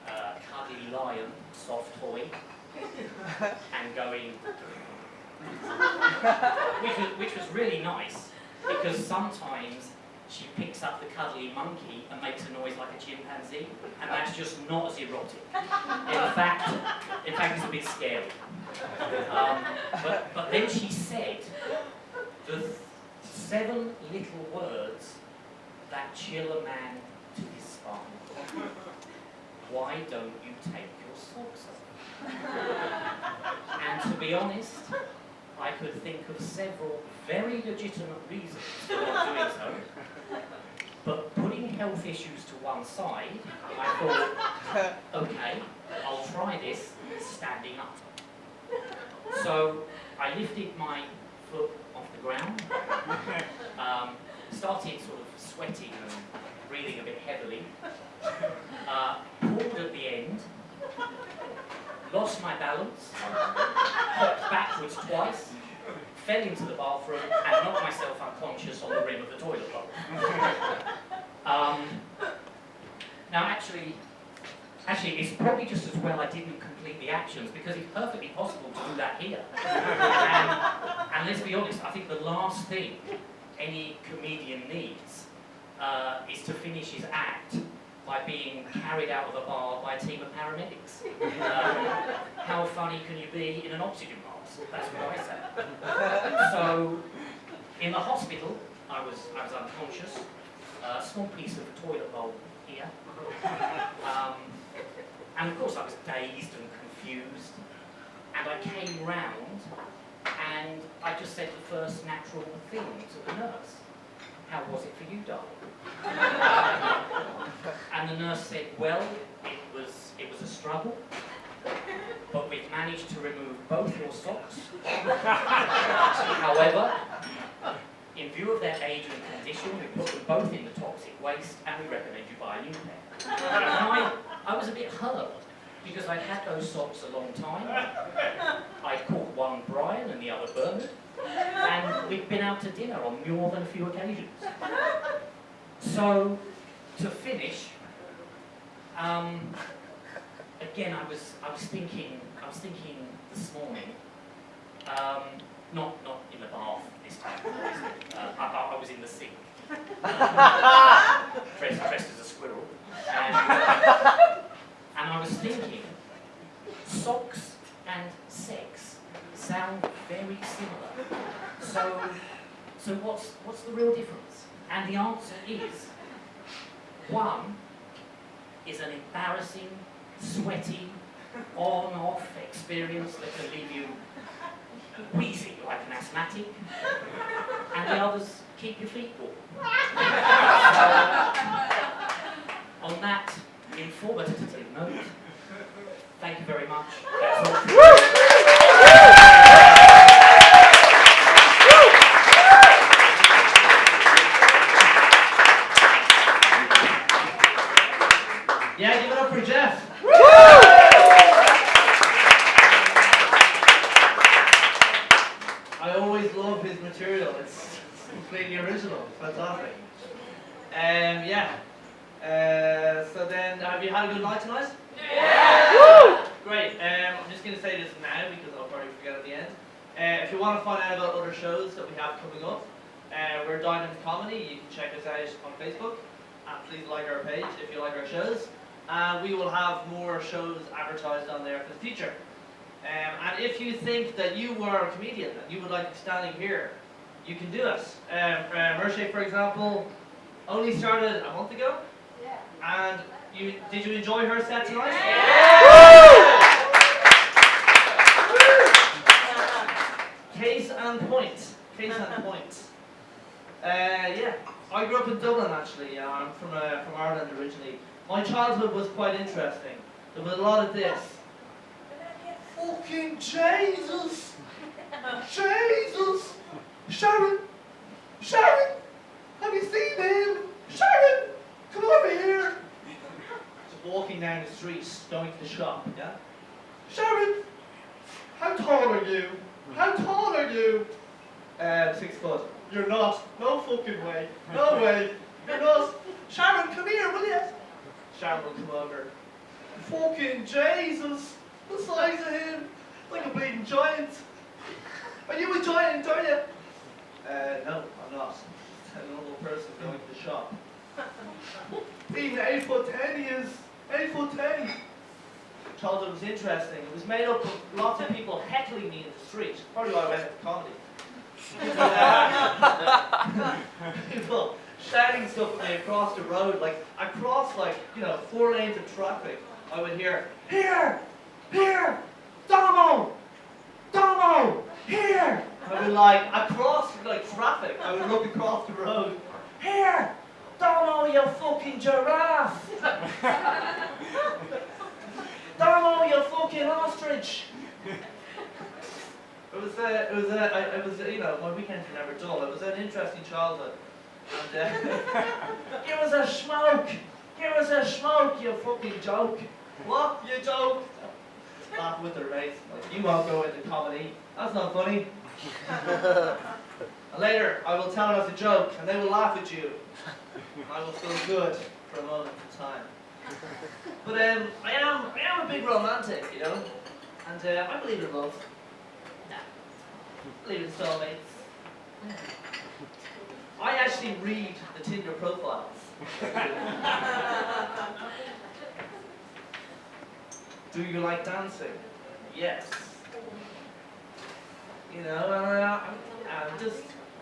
a cuddly lion, soft toy, and going, which was really nice, because sometimes she picks up the cuddly monkey and makes a noise like a chimpanzee, and that's just not as erotic. In fact, it's a bit scary. But then she said the 7 little words that chill a man to his spine. Why don't you take your socks off? And to be honest, I could think of several very legitimate reasons for not doing so. But putting health issues to one side, I thought, okay, I'll try this standing up. So I lifted my foot off the ground, started sort of sweating and breathing a bit heavily, pulled at the end, lost my balance, hopped backwards twice, fell into the bathroom, and knocked myself unconscious on the rim of the toilet bowl. Now actually, it's probably just as well I didn't complete the actions, because it's perfectly possible to do that here. And let's be honest, I think the last thing any comedian needs is to finish his act by being carried out of a bar by a team of paramedics. How funny can you be in an oxygen mask? That's what I say. So, in the hospital, I was unconscious. A small piece of toilet bowl here. And of course I was dazed and confused. And I came round and I just said the first natural thing to the nurse. "How was it for you, darling?" And the nurse said, "Well, it was a struggle, but we've managed to remove both your socks. However, in view of their age and condition, we put them both in the toxic waste, and we recommend you buy a new pair." And I was a bit hurt, because I'd had those socks a long time. I'd called one Brian and the other Bernard, and we'd been out to dinner on more than a few occasions. So, to finish, again, I was thinking this morning, not in the bath this time, I was in the sink, dressed as a squirrel, and I was thinking, socks and sex sound very similar. So what's the real difference? And the answer is, one is an embarrassing, sweaty, on-off experience that can leave you wheezing like an asthmatic, and the others keep your feet warm. On that informative note, thank you very much. That's all. Yeah, give it up for Jeff. I always love his material. It's completely original. Fantastic. Yeah. So then, have you had a good night tonight? Yeah! Great. I'm just going to say this now because I'll probably forget at the end. If you want to find out about other shows that we have coming up, we're Diamond Comedy. You can check us out on Facebook. And please like our page if you like our shows. We will have more shows advertised on there for the future. And if you think that you were a comedian and you would like to be standing here, you can do it. Mershay, for example, only started a month ago. Yeah. And did you enjoy her set tonight? Case and point. Case and point. Yeah, I grew up in Dublin actually. I'm from Ireland originally. My childhood was quite interesting. There was a lot of this. Fucking Jesus! Jesus! Sharon! Sharon! Have you seen him? Sharon! Come over here! Just walking down the street, going to the shop, yeah? Sharon! How tall are you? How tall are you? 6 foot. You're not. No fucking way. No way. You're not. Sharon, come here, will you? Sharon will come over. Fucking Jesus! The size of him! Like a bleeding giant. Are you a giant, are you? No, I'm not. A normal person going to the shop. Even 8'10" he is. 8'10". Childhood was interesting. It was made up of lots of people heckling me in the street. Probably why I went into comedy. People shouting stuff at me across the road. Like, across, 4 lanes of traffic, I would hear, "Here! Here! Domo! Domo! Here!" I would across traffic, I would look across the road. "Here! Domo, you fucking giraffe! Domo, you fucking ostrich!" It was, my weekends were never dull. It was an interesting childhood. And, give us a smoke! Give us a smoke, you fucking joke! What? You joke? Laugh with the race. You won't go into comedy. That's not funny. And later, I will tell it as a joke, and they will laugh at you. I will feel good for a moment of time. But I am a big romantic, you know, and I believe in love. I believe in soulmates. I actually read the Tinder profiles. Do you like dancing? Yes. You know, and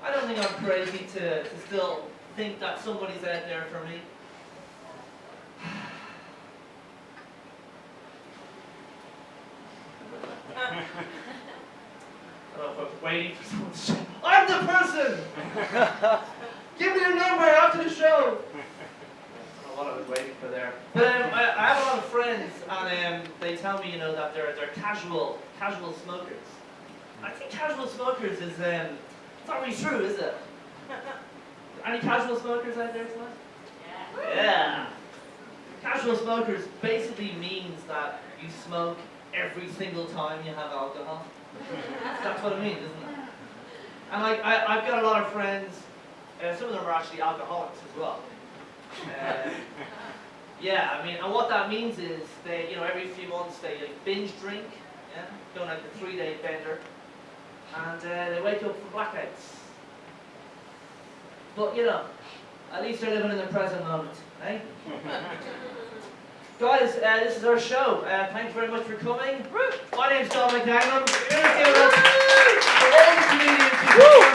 I don't think I'm crazy to still think that somebody's out there for me. I don't know if I was waiting for someone to say, "I'm the person! Give me your number after the show!" I don't know what I was waiting for there. But I have a lot of friends, and they tell me, that they're casual smokers. I think casual smokers is, it's not really true, is it? Any casual smokers out there tonight? Yeah. Casual smokers basically means that you smoke every single time you have alcohol. That's what it means, isn't it? And I've got a lot of friends, some of them are actually alcoholics as well. Yeah, and what that means is they, every few months they binge drink, yeah, go on a 3-day bender, and they wake up for blackouts. But at least they're living in the present moment, eh? Guys, this is our show. Thanks very much for coming. My name's Dominic Gangnam. You're going to give it up for all the comedians who